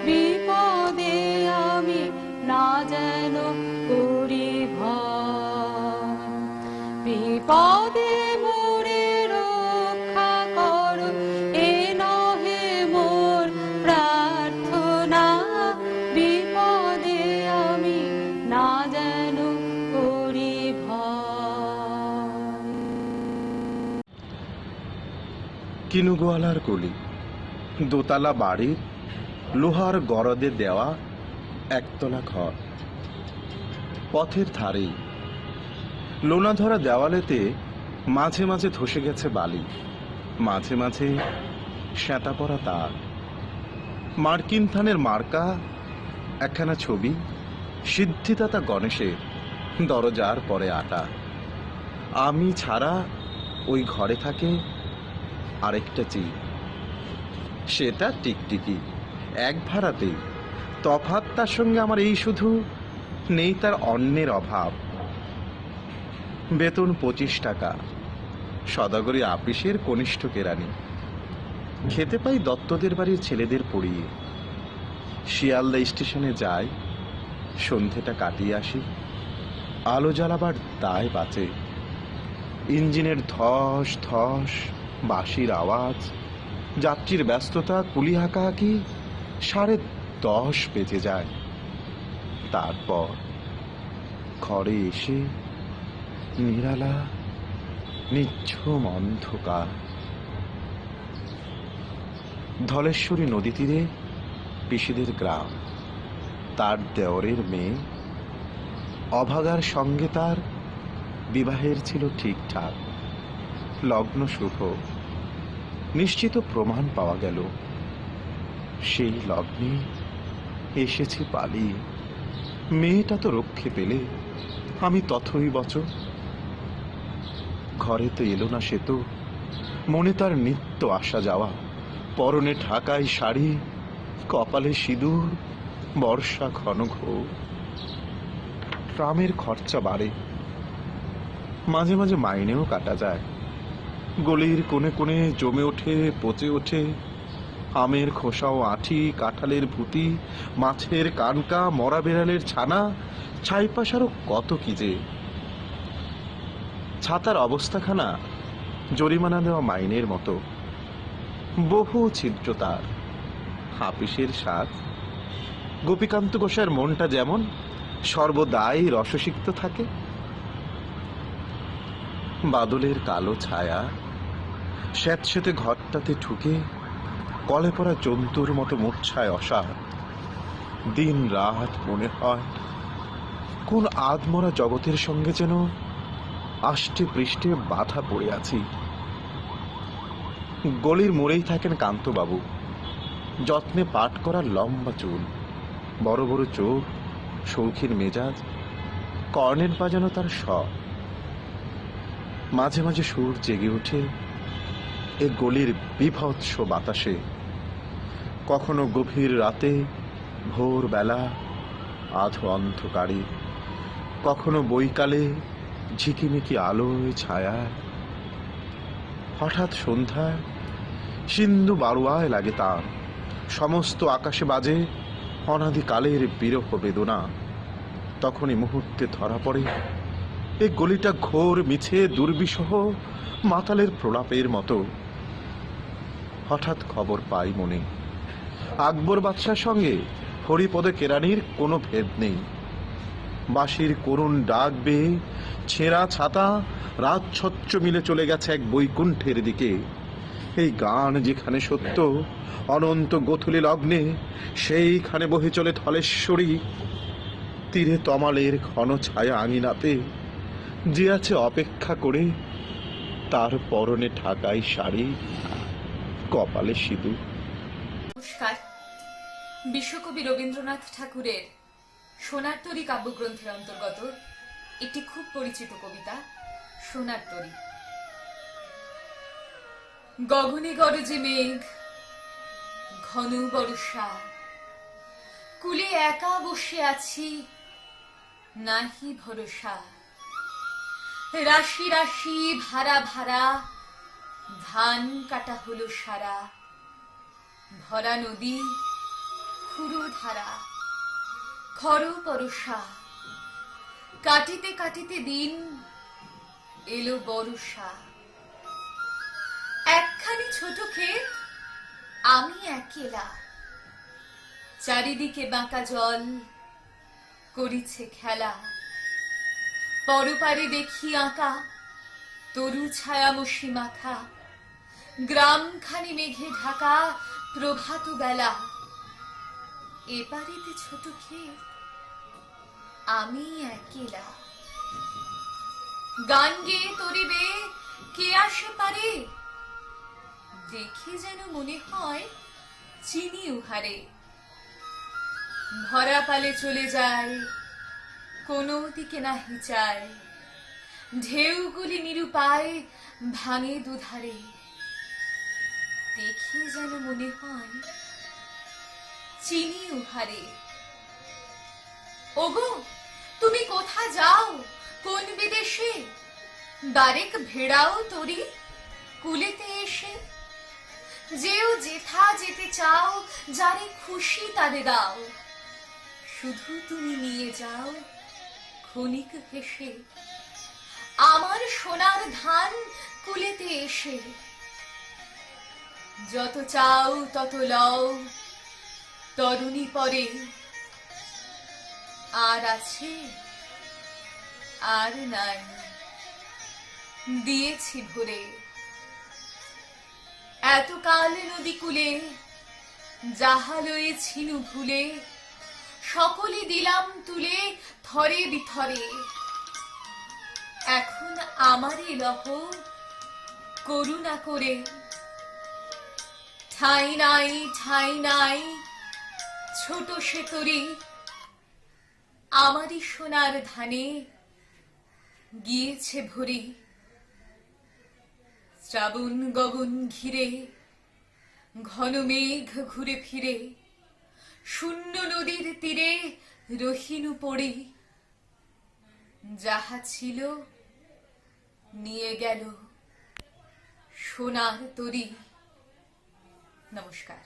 বিপদে আমি না যেন করি ভয়। বিপদে মোরে রক্ষা করো, এ নহে মোর প্রার্থনা, বিপদে আমি না যেন করি ভয়। কিনুগোয়ালার গলি, দোতলা বাড়ির লোহার গরদে দেওয়া একতলা ঘর। পথের ধারেই লোনা ধরা দেওয়ালেতে মাঝে মাঝে ধসে গেছে বালি, মাঝে মাঝে শ্যাঁতা পড়া তার। মার্কিন থানের মার্কা একখানা ছবি, সিদ্ধিদাতা গণেশের, দরজার পরে আটা। আমি ছাড়া ওই ঘরে থাকে আরেকটা চিপ, সেটা টিকটিকি, এক ভাড়াতেই। তফাৎ তার সঙ্গে আমার এই শুধু, নেই তার অন্যের অভাব। বেতন 25 টাকা, সদাগরি আপিসের কনিষ্ঠ কেরানি। খেতে পাই দত্তদের বাড়ির ছেলেদের পড়িয়ে। শিয়ালদা স্টেশনে যাই, সন্ধেটা কাটিয়ে আসি, আলো জ্বালাবার দায় বাঁচে। ইঞ্জিনের ধস ধস, বাঁশির আওয়াজ, যাত্রীর ব্যস্ততা, কুলি হাঁকাহাঁকি, 10:30 বেজে যায়। তারপর ঘরে এসে নিরালা নিঝুম অন্ধকার। ধলেশ্বরী নদী তীরে পিসিদের গ্রাম। তার দেওরের মেয়ে অভাগার সঙ্গে তার বিবাহের ছিল ঠিকঠাক, লগ্ন শুভ, নিশ্চিত প্রমাণ পাওয়া গেল। সেই লগ্নে এসেছি পালিয়ে। মেয়েটা তো রক্ষে পেলে, আমি তথই বচ। ঘরে তো এলো না সে তো, মনে তার নিত্য আসা যাওয়া, পরনে ঢাকাই শাড়ি, কপালে সিঁদুর, বর্ষা ঘন ঘোর। ট্রামের খরচা বাড়ে, মাঝে মাঝে মাইনেও কাটা যায়। গলির কোণে কোণে জমে ওঠে, পচে ওঠে আমের খোসা ও আঁঠি, কাঁঠালের ভুতি, মাছের কানকা, মরা বেড়ালের ছানা, ছাইপাশারও কত কি যে। ছাতার অবস্থাখানা জরিমানা দেওয়া মাইনের মতো, বহু ছিদ্র তার। হাপিসের সাজ। গোপীকান্ত গোসাইয়ের মনটা যেমন সর্বদাই রসসিক্ত থাকে। বাদলের কালো ছায়া স্যাঁতস্যাঁতে ঘরটাতে ঢুকে কলে পড়া জন্তুর মতো মূর্ছায় অসার। দিন রাত মনে হয় কোন আধমরা জগতের সঙ্গে যেন আষ্টে পৃষ্ঠে বাধা পড়ে আছি। গলির মোড়েই থাকেন কান্তবাবু, যত্নে পাট করা লম্বা চুল, বড় বড় চোখ, শৌখিন মেজাজ, কর্নেট বাজানো তার শখ। মাঝে মাঝে সুর জেগে ওঠে এ গলির বিভৎস বাতাসে। কখনো গভীর রাতে, ভোরবেলা, আধো অন্ধকারে, কখনো বৈকালে ঝিকিমিকি আলোয় ছায়ায়। হঠাৎ সন্ধ্যায় সিন্ধু বারুয়ায় লাগে তার, সমস্ত আকাশে বাজে অনাদিকালের বিরহ বেদনা। তখনই মুহূর্তে ধরা পড়ে এই গলিটা ঘোর মিছে দুর্বিষহ মাতালের প্রলাপের মতো। হঠাৎ খবর পাই মনে, আকবর বাদশার সঙ্গে হরিপদে কেরানির কোনো ভেদ নেই। বাঁশির করুণ ডাক বেয়ে ছেঁড়া ছাতা রাজছত্র মিলে চলে গেছে এক বৈকুণ্ঠের দিকে। এই গান যেখানে সত্য, অনন্ত গোথুলি লগ্নে সেইখানে বহে চলে ধলেশ্বরী। তীরে তমালের ঘন ছায়া আঙিনাতে যে আছে অপেক্ষা করে, তার পরনে ঢাকাই শাড়ি, কপালে সিঁদুর। নমস্কার। বিশ্বকবি রবীন্দ্রনাথ ঠাকুরের সোনার তরী কাব্যগ্রন্থের অন্তর্গত একটি খুব পরিচিত কবিতা সোনার তরী। গগনে গরজে মেঘ, ঘন বর্ষা, কুলে একা বসে আছি, নাহি ভরসা। রাশি রাশি ভাড়া ভাড়া, ধান কাটা হলো সারা। ভরা নদী, খুরু ধারা, খর পরশা। কাটিতে কাটিতে দিন, এলো বর্ষা। একখানি ছোট ক্ষেত, আমি একেলা। চারিদিকে বাঁকা জল, করিছে খেলা। পরপারে দেখি আঁকা, তরু ছায়ামসি মাখা। গ্রামখানি মেঘে ঢাকা, প্রভাত বেলা। এপারেতে ছোট ক্ষেত, আমি একেলা। গান গেয়ে তরিবে কে আসে পারে, দেখে যেন মনে হয় চিনি উহারে। ভরা পালে চলে যায়, কোনো দিকে নাহি চায়। ঢেউগুলি নিরুপায় ভাঙে দুধারে, দেখে যেন মনে হয় চিনি উহারে। ওগো, তুমি কোথা যাও, কোন বিদেশে? বারেক ভেড়াও তরি কুলেতে এসে। যেও যেথা যেতে চাও, যারে খুশি তারে দাও। শুধু তুমি নিয়ে যাও ক্ষণিক হেসে, আমার সোনার ধান কুলেতে এসে। যত চাও তত লও, তরুণী পরে। আর আছে আর নাই, দিয়েছি ভরে। এতকাল নদী কূলে যাহা লয়েছিনু ভুলে, সকলে দিলাম তুলে থরে বিথরে। এখন আমারই লহ করুণা করে। ঠাই নাই ঠাই নাই, ছোট সে তরি। আমারই সোনার ধানে গিয়েছে ভরি। শ্রাবণ গগন ঘিরে, ঘন মেঘ ঘুরে ফিরে। শূন্য নদীর তীরে রহিনু পড়ে। যাহা ছিল নিয়ে গেল সোনার তরী। নমস্কার।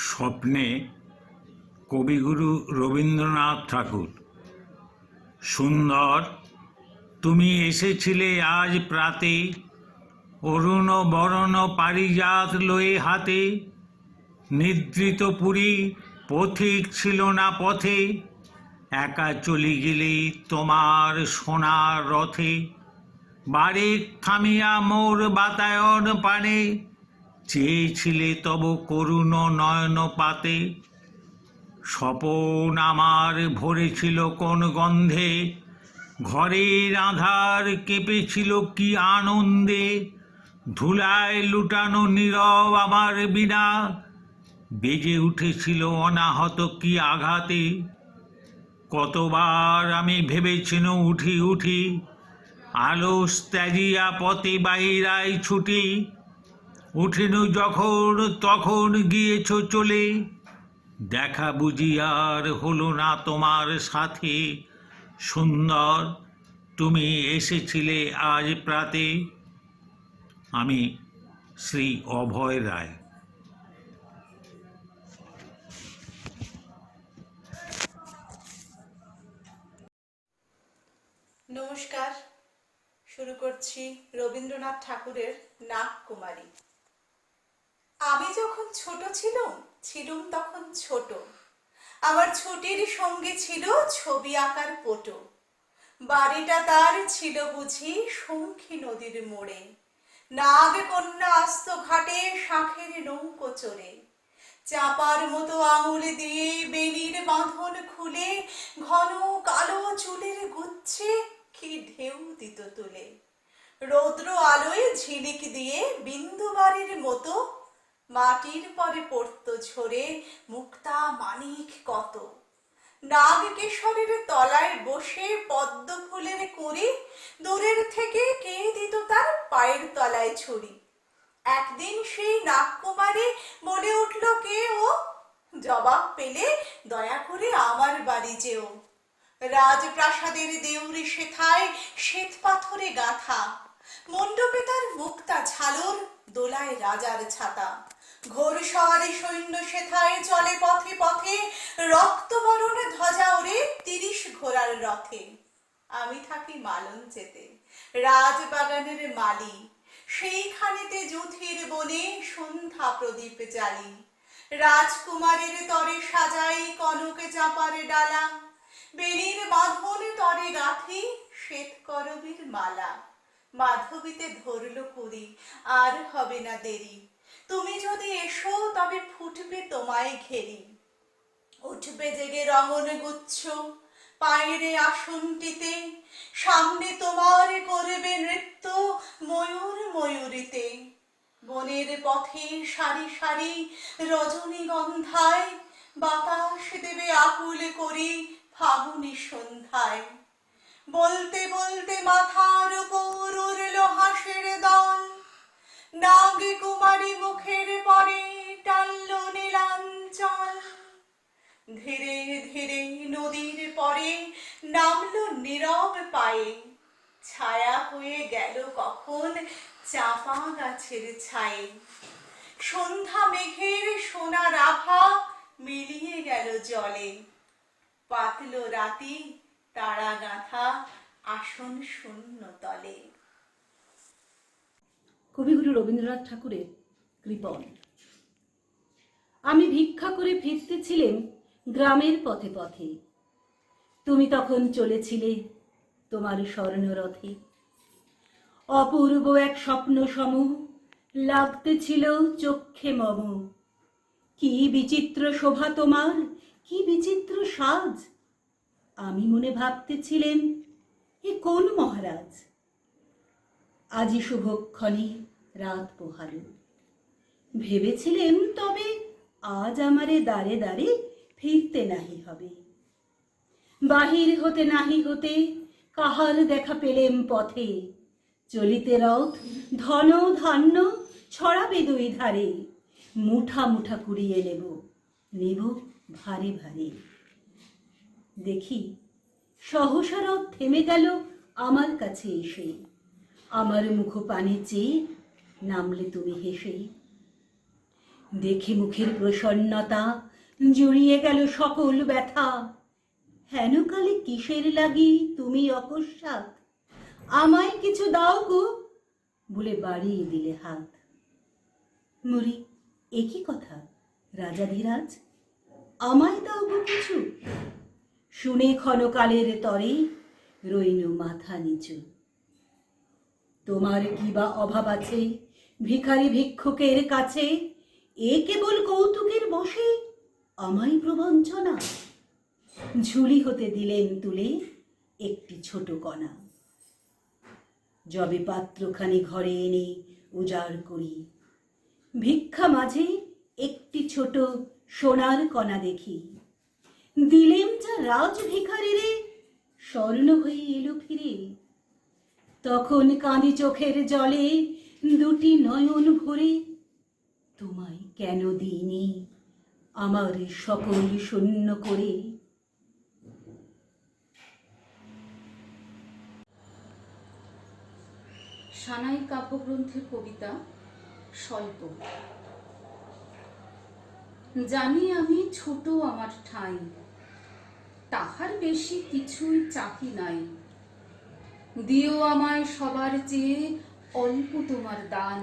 স্বপ্নে কবিগুরু রবীন্দ্রনাথ ঠাকুর। সুন্দর, তুমি এসেছিলে আজ প্রাতে, অরুণ বরণ পারিজাত লয়ে হাতে। নিদ্রিত পুরী পথিক ছিল না পথে, একা চলে গেলে তোমার সোনার রথে। বারেক থামিয়া মোর বাতায়ন পানে, চেয়েছিলে তব করুণ নয়ন পাতে। স্বপন আমার ভরেছিল কোন গন্ধে, ঘরের আঁধার কেঁপেছিল কি আনন্দে। ধুলায় লুটানো নীরব আমার বীণা, বেজে উঠেছিল অনাহত কি আঘাতে। কতবার আমি ভেবেছিল উঠি উঠি, আলস ত্যাজিয়া পথে বাহিরায় ছুটি। উঠিনু যখন তখন গিয়েছ চলে, দেখা বুঝি আর হলো না তোমার সাথে। সুন্দর, তুমি এসেছিলে আজ প্রাতে। আমি শ্রী অভয় রায়। নমস্কার, শুরু করছি রবীন্দ্রনাথ ঠাকুরের নাগকুমারী। আমি যখন ছোট ছিলুম তখন ছোট। আমার ছুটির সঙ্গে ছিল ছবি আঁকার পটো। বাড়িটা তার ছিল বুঝি শঙ্খী নদীর মোড়ে। নাগ কন্যা আস্ত ঘাটে শাঁখের নৌকো চড়ে। চাপার মতো আঙুল দিয়ে বেলির বাঁধন খুলে ঘন কালো চুলের গুচ্ছে কি ঢেউ দিত তুলে। রৌদ্র আলোয় ঝিলিক দিয়ে বিন্দু বাড়ির মতো মাটির পরে পড়তো ঝরে মুক্তা মানিক কত। নাগকেশরের তলায় বসে পদ্ম ফুলের কুঁড়ি দূরের থেকে কে দিত তার পায়ের তলায় ছুরি। একদিন সেই নাগকুমারী বলে উঠল কে ও, জবাব পেলে দয়া করে আমার বাড়ি যেও। রাজপ্রাসাদের দেউরি সেথায় শ্বেত পাথরে গাঁথা, মণ্ডপে তার মুক্তা ঝালর, দোলায় রাজার ছাতা। ঘোর সওয়ারি সৈন্য সেথায় চলে পথে পথে, রক্তবরণ ধ্বজা ওড়ে 30 ঘোড়ার রথে। আমি থাকি মালঞ্চেতে, রাজবাগানের মালি, সেইখানেতে যুথির বনে সন্ধ্যা প্রদীপ জ্বালি। রাজকুমারের তরে সাজাই কনক চাপার ডালা, বেলির বাঁধন তরে গাঁথি শ্বেত করবীর মালা। মাধবীতে ধরল কুড়ি, আর হবে না দেরি, তুমি যদি এসো তবে ফুটবে তোমায় ঘেরি। উঠবে জেগে রমণ গুচ্ছ পায়ের আসনটিতে, সামনে তোমার করবে নৃত্য ময়ূর ময়ূরীতে। বনের পথে সারি সারি রজনীগন্ধায়, বাতাস দেবে আকুল করি ফাগুনি সন্ধ্যায়। বলতে বলতে মাথার উপর উড়ল হাঁসের দল, নাগ কুমারী মুখের পরে টানল নীলাঞ্চল। ধীরে ধীরে নদীর পরে নামলো নীরব পায়ে, ছায়া হয়ে গেল কখন চাপা গাছের ছায়ে। সন্ধ্যা মেঘের সোনার আভা মিলিয়ে গেল জলে, পাতল রাতি তারা গাঁথা আসন শূন্য তলে। কবিগুরু রবীন্দ্রনাথ ঠাকুরের কৃপণ। আমি ভিক্ষা করে ফিরতেছিলেম গ্রামের পথে পথে, তুমি তখন চলেছিলে তোমার স্বর্ণরথে। অপূর্ব এক স্বপ্ন সম লাগতেছিল চক্ষে মম। কি বিচিত্র শোভা তোমার, কি বিচিত্র সাজ। আমি মনে ভাবতেছিলেন এ কোন মহারাজ। আজি শুভক্ষণে রাত পোহালো, ভেবেছিলেম তবে আজ আমারে দাঁড়ে দাঁড়ে ফিরতে নাহি হবে। বাহির হতে নাহি হতে কাহার দেখা পেলেম পথে, চলিতে রথ ধন ধান্য ছড়াবে দুই ধারে। মুঠা মুঠা কুড়িয়ে নেব ভারে ভারে। দেখি সহসা রথ থেমে গেল আমার কাছে এসে। আমার মুখ পানে চেয়ে নামলে তুমি হেসে। দেখে মুখের প্রসন্নতা জুড়িয়ে গেল সকল ব্যথা। হেন কালে কিসের লাগি তুমি অকস্মাৎ, আমায় কিছু দাও গো বলে বাড়িয়ে দিলে হাত। মরি একই কথা রাজাধিরাজ, আমায় দাও গো কিছু। শুনে ক্ষণকালের তরে রইল মাথা নিচু। তোমার কি বা অভাব আছে ভিখারি ভিক্ষুকের কাছে, এ কেবল কৌতুকের বসে আমায় প্রবঞ্চনা। ঝুলি হতে দিলেন তুলে একটি ছোট কণা, যবে পাত্রখানি ঘরে এনে উজাড় করি। ভিক্ষা মাঝে একটি ছোট সোনার কণা দেখি। দিলেম যা রাজ ভিখারিরে, স্বর্ণ হয়ে এলো ফিরে। তখন কাঁদি চোখের জলে দুটি নয়ন ভরে, তোমায় কেন দিইনি আমার সকল শূন্য করে? সানাই কাব্যগ্রন্থের কবিতা স্বল্প। জানি আমি ছোট আমার ঠাঁই, তাহার বেশি কিছুই চাহি নাই। দিও আমায় সবার চেয়ে অল্প তোমার দান,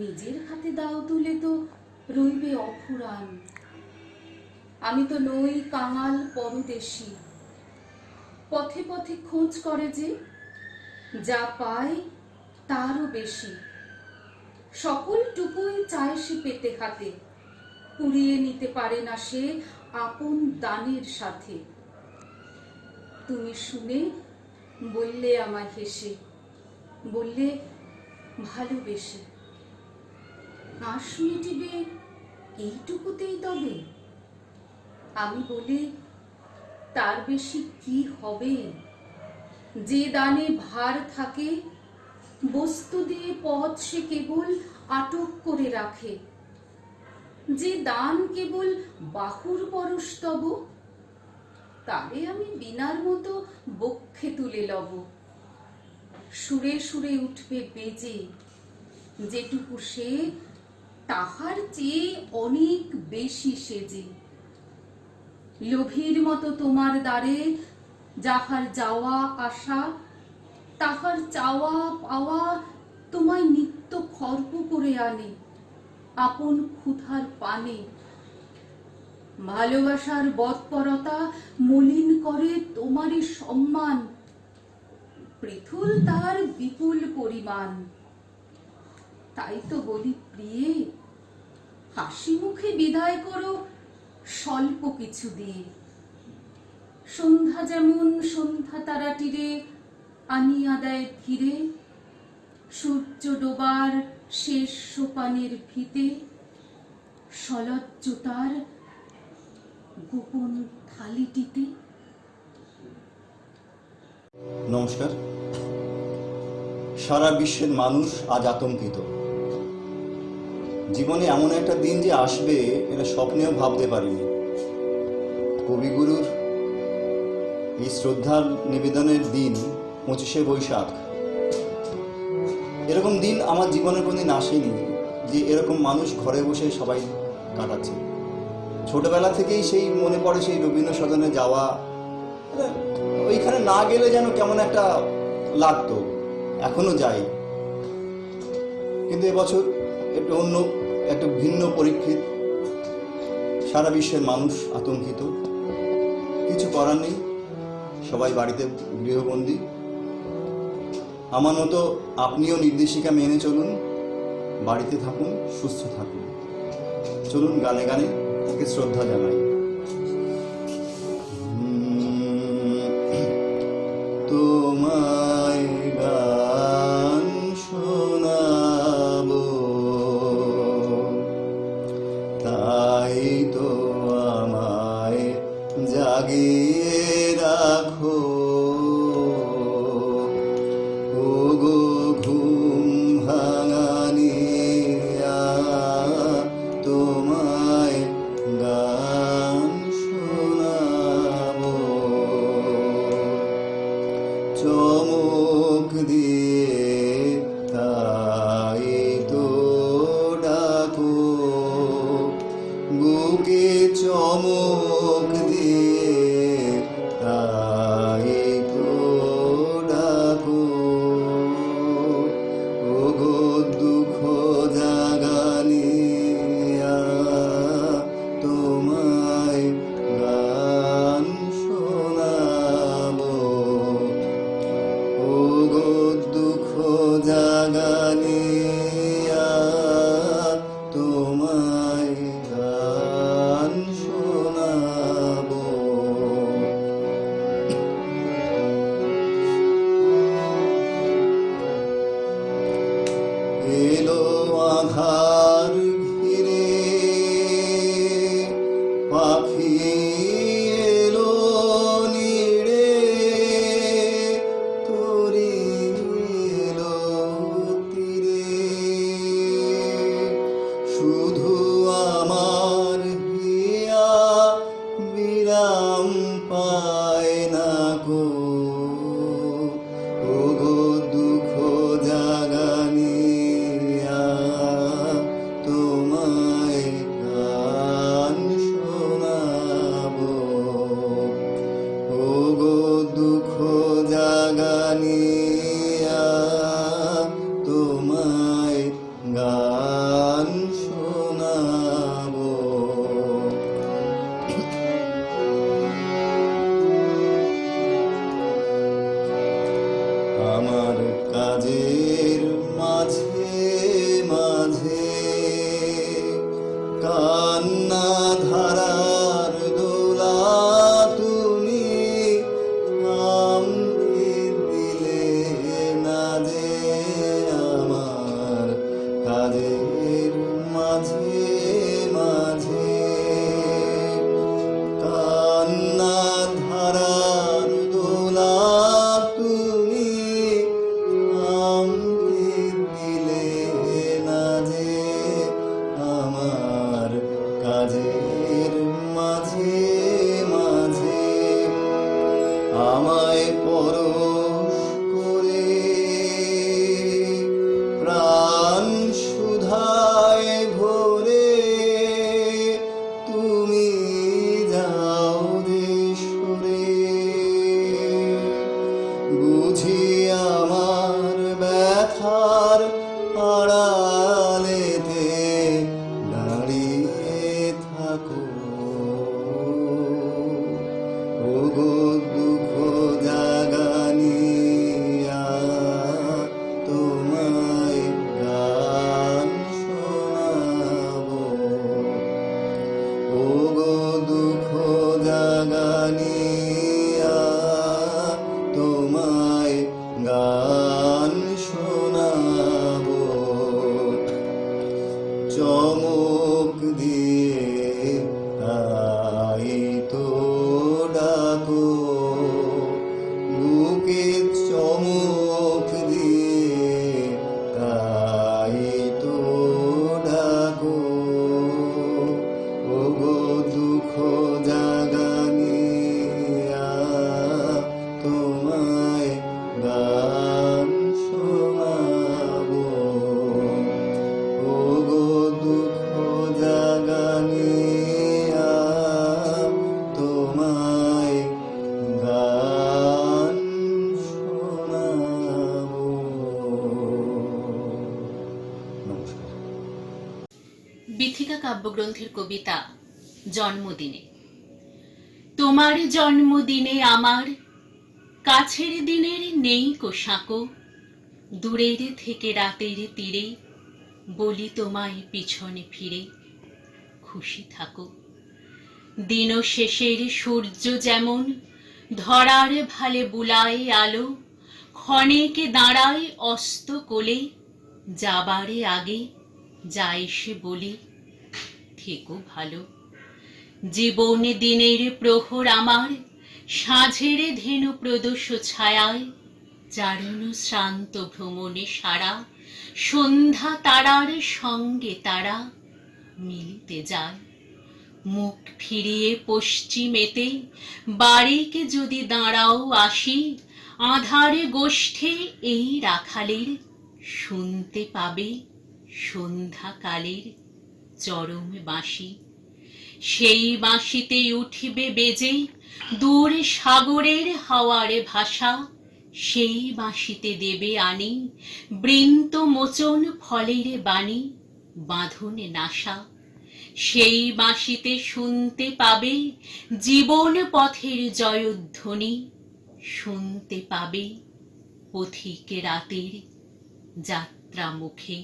নিজের হাতে দাও তুলে তো রইবে অফুরান। আমি তো নই কাঙাল পরদেশী, পথে পথে খোঁজ করে যে, যা পায় তারও বেশি। সকলটুকুই চায় সে পেতে হাতে, কুড়িয়ে নিতে পারে না সে আপন দানের সাথে। তুমি শুনে বললে আমায় হেসে, বললে ভালোবেসে, আশ মিটিবে এইটুকুতেই তবে? আমি বলি তার বেশি কি হবে? যে দানে ভার থাকে, বস্তু দিয়ে পথ সে কেবল আটক করে রাখে। যে দান কেবল বাহুর পরশ তব, তারে আমি বিনার মতো বক্ষে তুলে লব। সুরে সুরে উঠবে বেজে, যেটুকু সে তাহার চেয়ে অনেক বেশি সেজে। লোভীর মতো তোমার দ্বারে যাহার যাওয়া আসা, তাহার চাওয়া পাওয়া তোমায় নিত্য খর্ব করে আনে আপন ক্ষুধার পানে। ভালোবাসার বৎপরতা মলিন করে তোমারই সম্মান, পৃথুল তার বিপুল পরিমাণ। তাই তো বলি প্রিয়ে, হাসি মুখে বিদায় করো স্বল্প কিছু দিয়ে। সন্ধ্যা যেমন সন্ধ্যা তারাটিরে আনিয়া দেয় ধীরে, সূর্য ডোবার শেষ সোপানের ভিতে সলজ্জতার গোপন থালিটিতে। নমস্কার। সারা বিশ্বের মানুষ আজ আতঙ্কিত। জীবনে এমন একটা দিন যে আসবে এটা স্বপ্নেও ভাবতে পারিনি। কবিগুরুর এই শ্রদ্ধা নিবেদনের দিন 25শে বৈশাখ। এরকম দিন আমার জীবনে কোনোদিন আসেনি যে এরকম মানুষ ঘরে বসে সবাই কাটাচ্ছে। ছোটবেলা থেকেই সেই মনে পড়ে সেই রবীন্দ্র সদনে যাওয়া, ওইখানে না গেলে যেন কেমন একটা লাগতো। এখনো যাই, কিন্তু এবছর একটু অন্য একটা ভিন্ন পরিপ্রেক্ষিত। সারা বিশ্বের মানুষ আতঙ্কিত, কিছু করার নেই, সবাই বাড়িতে গৃহবন্দী। আমার মতো আপনিও নির্দেশিকা মেনে চলুন, বাড়িতে থাকুন, সুস্থ থাকুন। চলুন গানে গানে তাকে শ্রদ্ধা জানাই। তোমায় গান শোনাবো, তাই তো আমায় জাগিয়ে রাখো। ওগো ঘুম ভাঙানিয়া, তোমায় গান শোনাবো। চমক দিয়ে তাই তো ডাকো, বুকে চমক দিয়ে তাই তো ডাকো। ওগো দুঃখ জাগানিয়া, তোমায় গান শোনাবো। ওগো দুঃখ জাগানিয়া, তোমায় গান শোনাবো। ধারার দোলা তুমি থামতে দিলে না যে আমার কাজের মাঝে মাঝে কান্না ধারার দোলা তুমি থামতে দিলে না যে আমার কাজের মাঝে মাঝে আমায় পরশ করে প্রাণ সুধায় ভরে তুমি যাও যে সরে বুঝি আমার ব্যথার আড়ালেতে দাঁড়িয়ে থাকো ওগো দুঃখ জাগানিয়া তোমায় গান শোনাবো ওগো দুঃখ জাগানিয়া তোমায় গান শোনাবো চমক দিয়ে তাই তো ডাকো বুকে চমক দিয়ে তাই তো ডাকো ওগো দুঃখ জাগানিয়া তোমায় গান শোনাবো ওগো দুঃখ জাগানিয়া তোমায় গান শোনাবো। নমস্কার। বীথিকা কাব্যগ্রন্থের কবিতা জন্মদিনে। তোমার জন্মদিনে আমার কাছের দিনের নেই কোশাকো, দূরের থেকে রাতের তীরে বলি তোমায় পিছনে ফিরে খুশি থাকো। দিন শেষের সূর্য যেমন ধরার ভালে বুলায় আলো, ক্ষণেকে দাঁড়ায় অস্ত কোলে, যাবারে আগে যায় সে বলি থেকো ভালো। জীবনে দিনের প্রহর আমার সাঁঝের ধেনু প্রদোষ ছায়ায়, চারণ শ্রান্ত ভ্রমণে সারা সন্ধ্যা তারার সঙ্গে তারা মিলিতে যায়। মুখ ফিরিয়ে পশ্চিমেতে বাড়িকে যদি দাঁড়াও আসি, আঁধারে গোষ্ঠে এই রাখালের শুনতে পাবে সন্ধ্যাকালের চরম বাঁশি। সেই বাঁশিতে উঠিবে বেজে দূর সাগরের হাওয়ার ভাষা, সেই বাঁশিতে দেবে আনি বৃন্ত মোচন ফলের বাণী বাঁধনে নাশা। সেই বাঁশিতে শুনতে পাবে জীবন পথের জয়ধ্বনি, শুনতে পাবে পথিক রাতের যাত্রা মুখে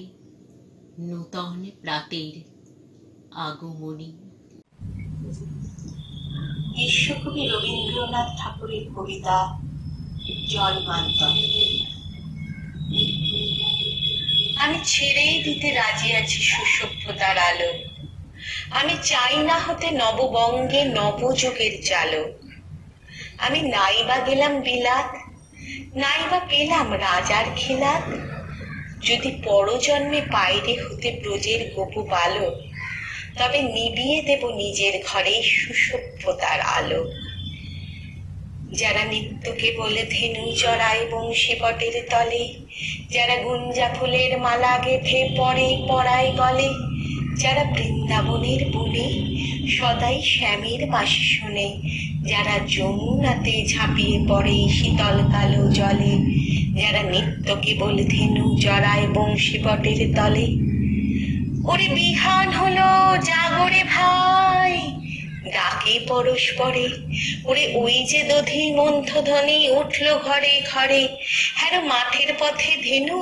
নূতন প্রাতের আগমনী। বিশ্বকবি রবীন্দ্রনাথ ঠাকুরের কবিতা জন্মান্তর। আমি ছেড়েই দিতে রাজি আছি সুসভ্যতার আলো, আমি চাই না হতে নববঙ্গে নবযুগের চালক। আমি নাইবা গেলাম বিলাত, নাইবা পেলাম রাজার খিলাত, যদি পরজন্মে পাইরে হতে ব্রজের গোপু বালক, তবে নিবিয়ে দেব নিজের ঘরে সুসভ্যতার আলো। যারা নিত্যকে বলে ধেনু চড়ায় বংশী বটের তলে, যারা গুঞ্জা ফুলের মালা গেঁথে পরে পড়ায় গলে, যারা বৃন্দাবনের বনে সদাই শ্যামের বাঁশি শুনে, যারা যমুনাতে ঝাঁপিয়ে পড়ে শীতল কালো জলে, যারা নিত্যকে বলে ধেনু চড়ায় বংশী বটের তলে। ওরে বিহান হলো জাগরে ভাই, ডাকে ডাকে পরস্পরে, ওরে ওই যে দধি মন্থধ্বনি উঠল ঘরে ঘরে, হ্যারো মাঠের পথে ধেনু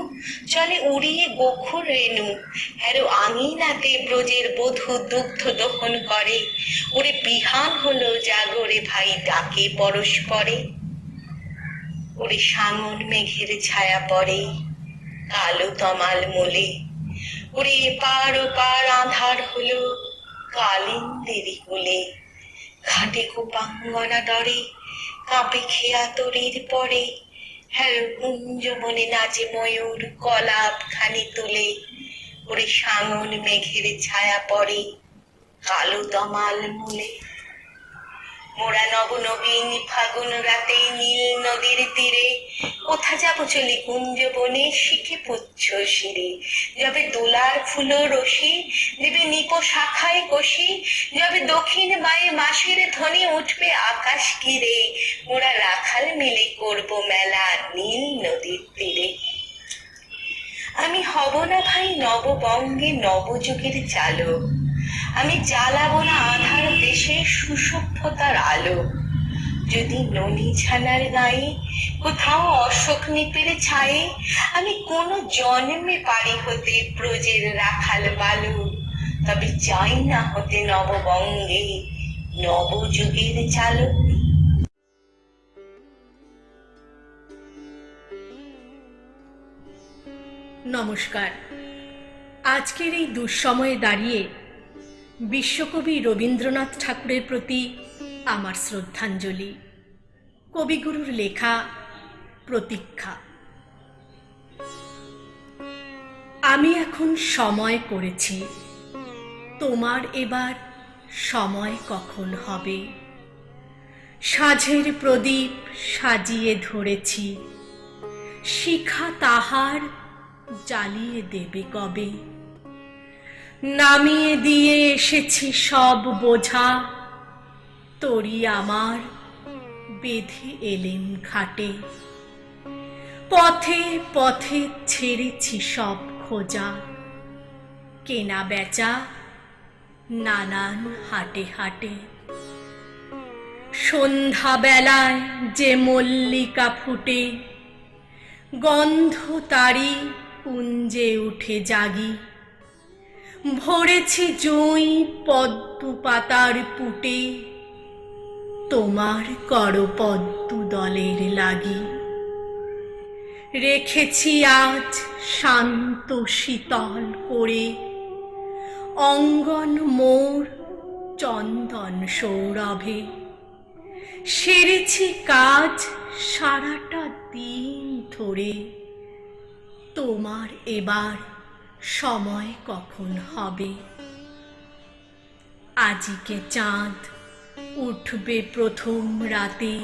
চলে উড়িয়ে গোখুর রেণু, হ্যারো আঙিনাতে ব্রজের বধূ দুগ্ধ দহন করে, ওরে বিহান হলো জাগরে ভাই ডাকে পরস্পরে। ওরে সাঙন মেঘের ছায়া পড়ে কালো তমাল মোলে, ওরে এপার ওপার আঁধার হলো কালিন্দেরি কোলে, ঘাটে কোপাঙ্গনা ডরে কাঁপে খেয়া তরির পরে, হ্যাঁ কুঞ্জ বনে নাচে ময়ূর কলাপ খানি তুলে, ওরে সাঙন মেঘের ছায়া পড়ে কালো তমাল মূলে। মোরা নব নবীন ফাগুন রাতে নীল নদীর তীরে, কোথা যাব চলি কুঞ্জ বনে শিখে পুচ্ছ শিরে, যাবে দোলার ফুল রশি দেবে নিপ শাখায় কষি, যাবে দক্ষিণ বায়ে মাসের ধ্বনি উঠবে আকাশ কিরে, মোরা রাখাল মিলে করব মেলা নীল নদীর তীরে। আমি হব না ভাই নববঙ্গে নবযুগের চালক, আমি জ্বালাবো না আধার দেশে সুসভ্যতার আলো, যদি ননি ছানার গায়ে কোথাও অশোক নিপের ছায়ে, আমি কোনো জন্মে পারি হতে ব্রজের রাখাল বালু, তবে চাই না হতে নববঙ্গে নবযুগের চালক। নমস্কার। আজকের এই দুঃসময়ে দাঁড়িয়ে বিশ্বকবি রবীন্দ্রনাথ ঠাকুরের প্রতি আমার শ্রদ্ধাঞ্জলি। কবিগুরুর লেখা প্রতীক্ষা। আমি এখন সময় করেছি, তোমার এবার সময় কখন হবে। সাঁঝের প্রদীপ সাজিয়ে ধরেছি, শিখা তাহার জ্বালিয়ে দেবে কবে। নামিয়ে দিয়ে এসেছি সব বোঝা, তরি আমার বেঁধে এলেম ঘাটে। পথে পথে ছেড়েছি সব খোঁজা, কেনা বেচা নানান হাটে হাটে। সন্ধ্যাবেলায় যে মল্লিকা ফুটে, গন্ধ তারি কুঞ্জে উঠে জাগি। ভরেছি জুঁই পদ্ম পাতার পুটে, তোমার করপদ্ম দলের লাগি। রেখেছি আজ শান্ত শীতল করে, অঙ্গন মোর চন্দন সৌরভে। সেরেছি কাজ সারাটা দিন ধরে, তোমার এবার সময় কখন হবে। আজিকে চাঁদ উঠবে প্রথম রাতে,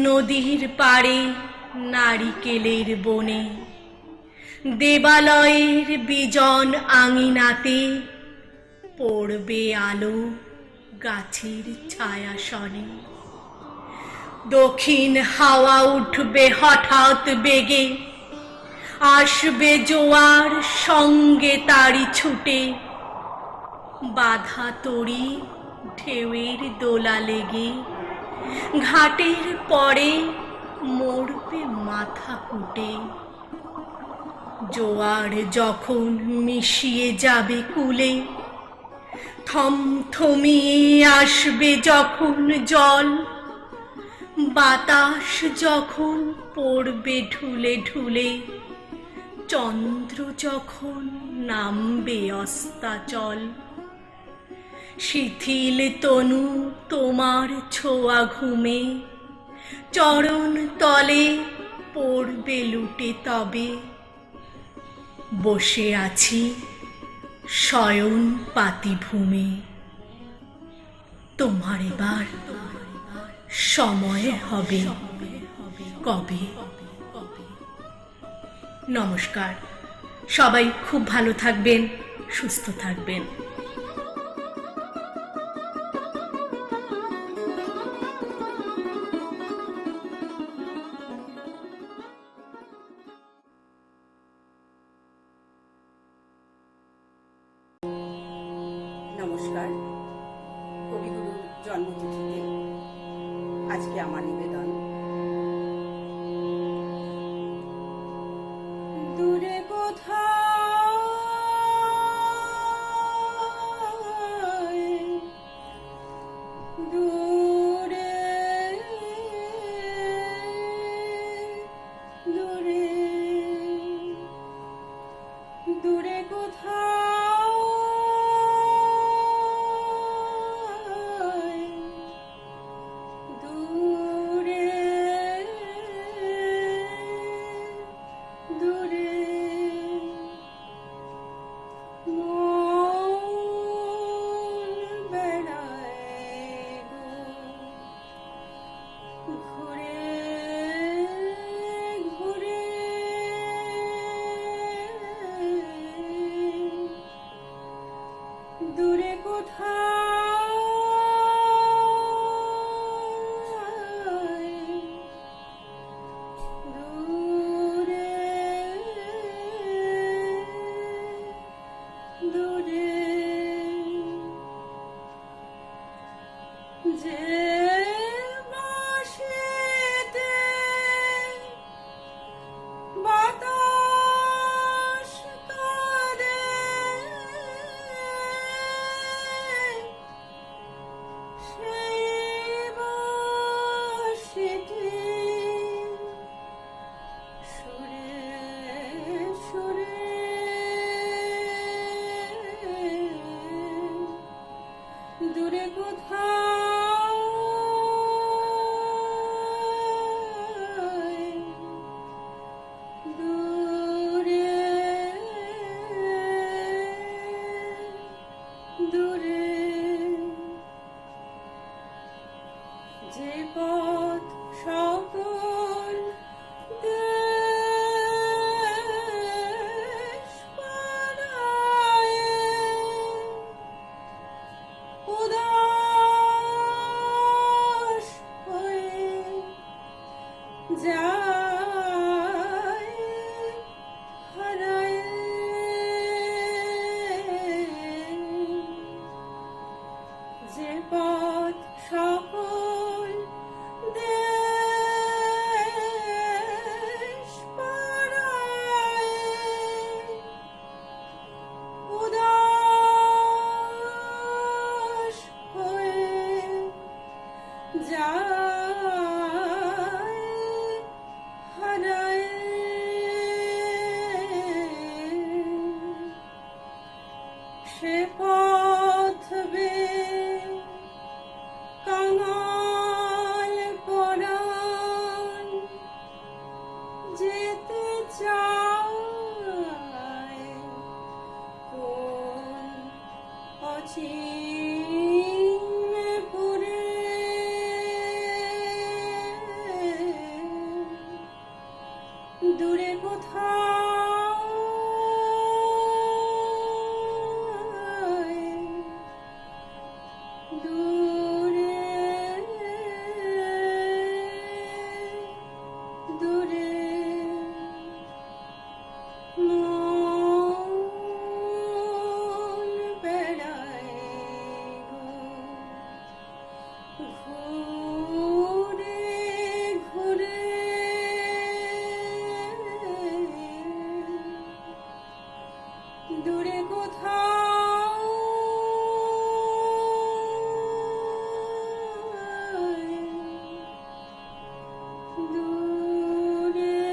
নদীর পাড়ে নারিকেলের বনে। দেবালয়ের বিজন আঙিনাতে পড়বে আলো গাছের ছায়াসনে। দক্ষিণ হাওয়া উঠবে হঠাৎ বেগে, আসবে জোয়ার সঙ্গে তারি ছুটে। বাধা তরি ঢেউয়ের দোলা লেগে, ঘাটের পরে মরবে মাথা কুটে। জোয়ার যখন মিশিয়ে যাবে কূলে, থমথমিয়ে আসবে যখন জল। বাতাস যখন পড়বে ঢুলে ঢুলে, চন্দ্র যখন নামবে অস্তাচল। শিথিল তনু তোমার ছোঁয়া ঘুমে, চরণ তলে পড়বে লুটে তবে। বসে আছি শয়ন পাতিভূমে, তোমার এবার সময় হবে কবে। নমস্কার, সবাই খুব ভালো থাকবেন, সুস্থ থাকবেন। নমস্কার। কবিগুরু জন্মতিথিতে আজকে আমার নিবেদন। দূরে কোথাও দূরে দূরে দূরে কোথাও দূরে দূরে মন বেড়ায় গো ঘুরে ঘুরে দূরে কোথাও দূরে দূরে যে বাঁশিতে বাতাস কাঁদে সেই বাঁশিটি সুরে সুরে দূরে কোথাও দূরে দূরে যে পথ সকল দেশ পাড়ায় উদাস হয়ে যায় হারায় যে পথ সকল দেশ পাড়ায় উদাস হয়ে যায় হারায় সে পথ কাঙাল পরাণ যেতে চায় কোন অচিনপুরে দূরে কোথাও দূরে দূরে মন বেড়ায় গো ঘুরে ঘুরে দূরে কোথাও দূরে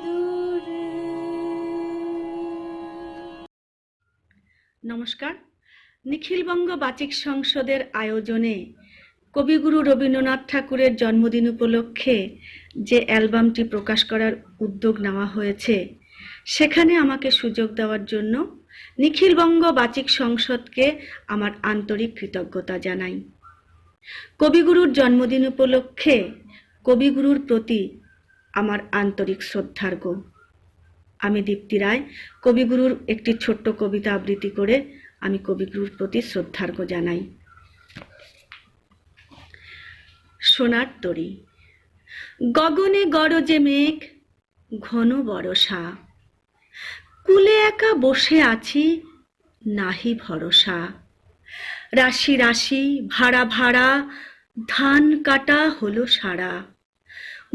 দূরে। নমস্কার। নিখিলবঙ্গ বাচিক সংসদের আয়োজনে কবিগুরু রবীন্দ্রনাথ ঠাকুরের জন্মদিন উপলক্ষে যে অ্যালবামটি প্রকাশ করার উদ্যোগ নেওয়া হয়েছে, সেখানে আমাকে সুযোগ দেওয়ার জন্য নিখিলবঙ্গ বাচিক সংসদকে আমার আন্তরিক কৃতজ্ঞতা জানাই। কবিগুরুর জন্মদিন উপলক্ষে কবিগুরুর প্রতি আমার আন্তরিক শ্রদ্ধার্ঘ্য। আমি দীপ্তি রায় কবিগুরুর একটি ছোট্ট কবিতা আবৃত্তি করে আমি কবিগুরুর প্রতি শ্রদ্ধার্ঘ্য জানাই। সোনার তরী। গগনে গরজে মেঘ, ঘন বরষা, কুলে একা বসে আছি নাহি ভরসা। রাশি রাশি ভাড়া ভাড়া ধান কাটা হলো সারা।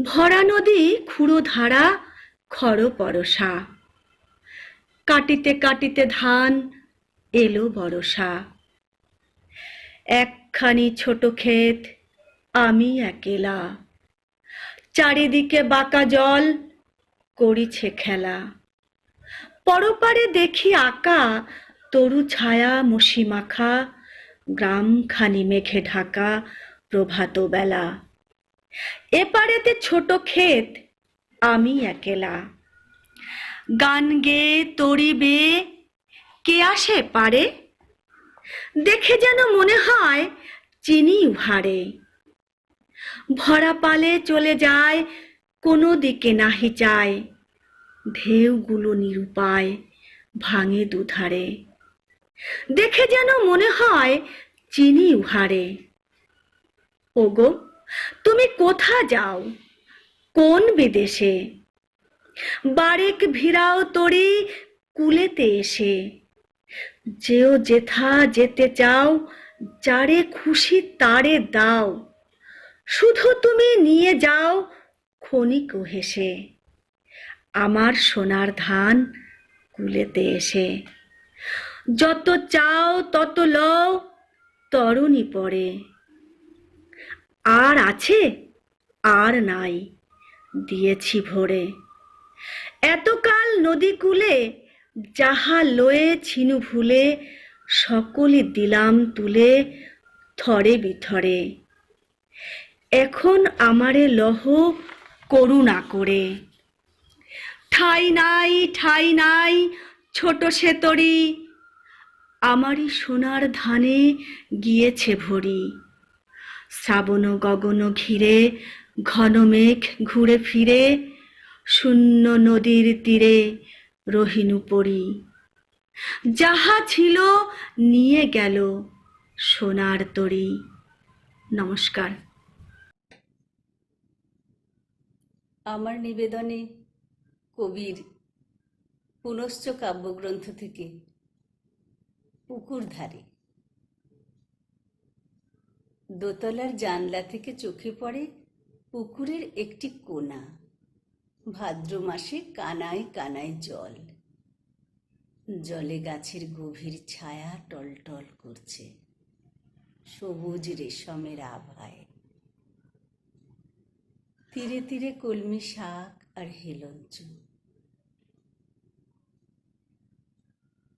ভরা নদী খুঁড়ো ধারা খর পরশা। কাটিতে কাটিতে ধান এলো বরষা। একখানি ছোট ক্ষেত আমি একেলা, চারিদিকে বাঁকা জল করিছে খেলা। পরপারে দেখি আঁকা তরু ছায়া মসি মাখা গ্রামখানি মেঘে ঢাকা প্রভাত বেলা। এপারেতে ছোট ক্ষেত আমি একেলা, গান গেয়ে তরি বেয়ে কে আসে পারে। দেখে যেন মনে হয় চিনি উহারে। ভরা পালে চলে যায় কোনো দিকে নাহি চায়। ঢেউগুলো নিরুপায় ভাঙে দুধারে। দেখে যেন মনে হয় চিনি উহারে। ওগো তুমি কোথা যাও কোন বিদেশে, বারেক ভিড়াও তরি কুলেতে এসে। যেও যেথা যেতে চাও যারে খুশি তারে দাও, শুধু তুমি নিয়ে যাও ক্ষণিক হেসে আমার সোনার ধান কুলেতে এসে। যত চাও তত লও তরুণী পরে, আর আছে আর নাই দিয়েছি ভরে। এতকাল নদী কূলে যাহা লয়ে ছিনু ভুলে, সকলে দিলাম তুলে থরে বিথরে। এখন আমারে লহ করুণা করে। ঠাই নাই ঠাই নাই ছোট সে তরি, আমারই সোনার ধানে গিয়েছে ভরি। শ্রাবণ গগন ঘিরে ঘন মেঘ ঘুরে ফিরে, শূন্য নদীর তীরে রহিনু পড়ি। যাহা ছিল নিয়ে গেল সোনার তরি। নমস্কার। আমার নিবেদনে কবির পুনশ্চ কাব্যগ্রন্থ থেকে পুকুর ধারে। দোতলার জানলা থেকে চোখে পড়ে পুকুরের একটি কোণা। ভাদ্র মাসে কানায় কানায় জল, জলে গাছের গভীর ছায়া টলটল করছে সবুজ রেশমের আভায়। তীরে তীরে কলমি শাক আর হেলঞ্চ।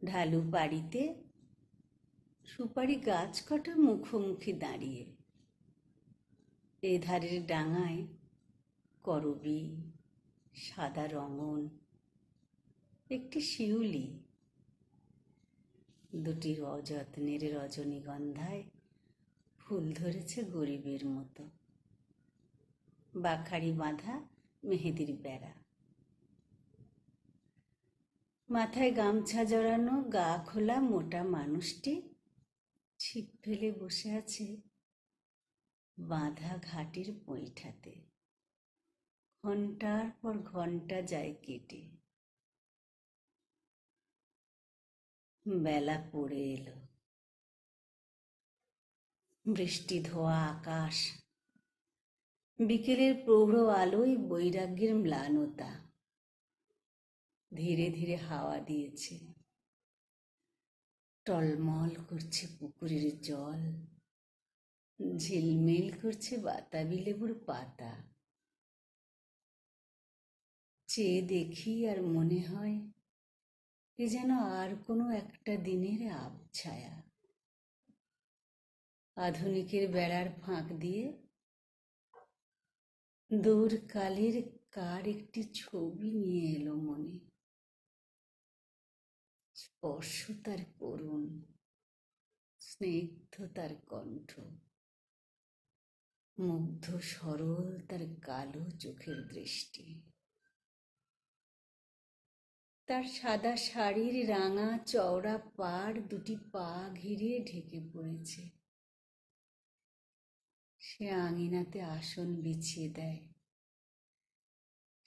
ঢালু বাড়িতে সুপারি গাছ কটা মুখোমুখি দাঁড়িয়ে। এ ধারের ডাঙায় করবী, সাদা রঙন, একটি শিউলি, দুটি অযত্নের রজনীগন্ধায় ফুল ধরেছে গরিবের মতো। বাখারি বাঁধা মেহেদির বেড়া। মাথায় গামছা জড়ানো গা খোলা মোটা মানুষটি ছিপ ফেলে বসে আছে বাঁধা ঘাটির পৈঠাতে। ঘন্টার পর ঘন্টা যায় কেটে। বেলা পড়ে এলো। বৃষ্টি ধোয়া আকাশ, বিকেলের প্রৌঢ় আলোয় বৈরাগ্যের ম্লানতা। ধীরে ধীরে হাওয়া দিয়েছে, টলমল করছে পুকুরের জল, ঝিলমিল করছে বাতাবি লেবুর পাতা। চেয়ে দেখি আর মনে হয় এ যেন আর কোনো একটা দিনের আবছায়া। আধুনিকের বেড়ার ফাঁক দিয়ে দূর কালের কার একটি ছবি নিয়ে এলো মনে। স্পর্শ তার করুণ, স্নিগ্ধ তার কণ্ঠ, মুগ্ধ সরল তার কালো চোখের দৃষ্টি। তার সাদা শাড়ির রাঙা চওড়া পাড় দুটি পা ঘিরিয়ে ঢেকে পড়েছে। সে আঙিনাতে আসন বিছিয়ে দেয়,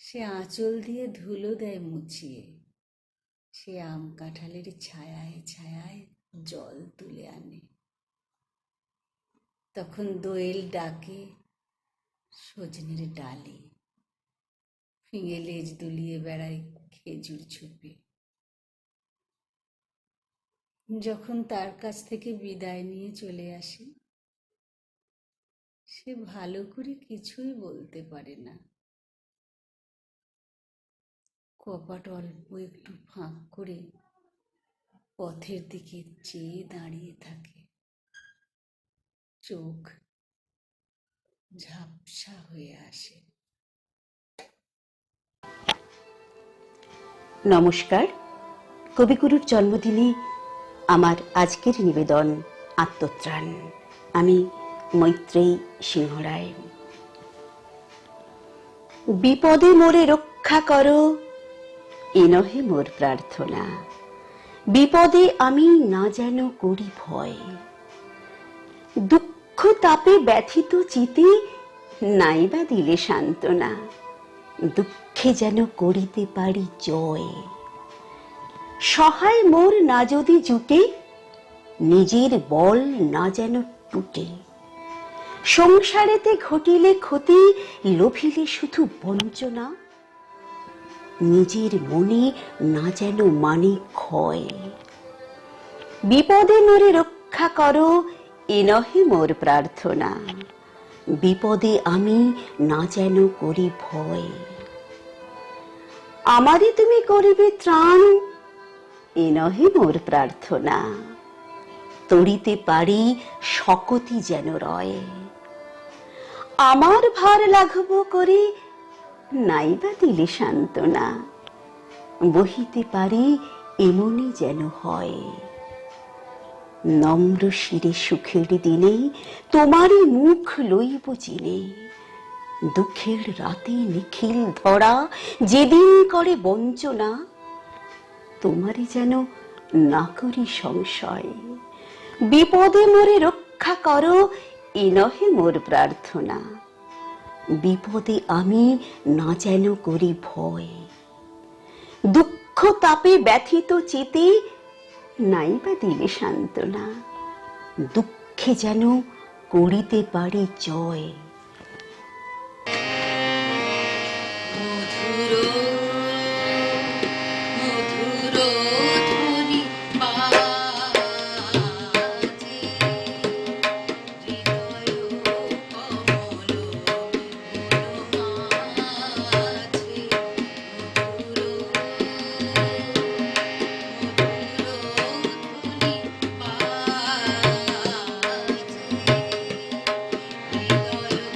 সে আঁচল দিয়ে ধুলো দেয় মুছিয়ে। সে আম কাঁঠালের ছায়ায় ছায়ায় জল তুলে আনে। তখন দোয়েল ডাকে সজনের ডালে, ফিঙে লেজ দুলিয়ে বেড়ায় খেজুর ছুপে। যখন তার কাছ থেকে বিদায় নিয়ে চলে আসে, সে ভালো করে কিছুই বলতে পারে না। কপাট অল্প একটু ফাঁক করে পথের দিকে চেয়ে দাঁড়িয়ে থাকে, চোখ ঝাপসা হয়ে আসে। নমস্কার। কবিগুরুর জন্মদিনে আমার আজকের নিবেদন আত্মত্রাণ। আমি মৈত্রেয়ী সিংহ রায়। বিপদে মোরে রক্ষা করো, এ নহে মোর প্রার্থনা। বিপদে আমি না যেন করি ভয়, দুঃখ তাপে ব্যথিত চিতে নাইবা দিলে সান্ত্বনা। দুঃখে যেন করিতে পারি জয়, সহায় মোর না যদি জুটে, নিজের বল না যেন টুটে। সংসারেতে ঘটিলে ক্ষতি, লোভিলে শুধু বঞ্চনা। নিজের মনে না যেন মানে ক্ষয়। বিপদে মোরে রক্ষা করো, এ নহে মোর প্রার্থনা। বিপদে আমি না যেন করি ভয়। আমারই তুমি করিবে ত্রাণ, এ নহে মোর প্রার্থনা। তরিতে পারি শকতি যেন রয়, আমার ভার লাঘব করে নাইবা দিলে সান্ত্বনা। বহিতে পারি এমনই যেন হয়, নম্র শিরে সুখের দিনে তোমারই মুখ লইব চিনে। দুঃখের রাতে নিখিল ধরা যেদিন করে বঞ্চনা, তোমারই যেন না করি সংশয়। বিপদে মোরে রক্ষা করো, এ নহে মোর প্রার্থনা। বিপদে আমি না যেন করি ভয়, দুঃখ তাপে ব্যথিত চিতে নাইবা দিলে সান্ত্বনা। দুঃখে যেন করিতে পারি জয়। হৃদয়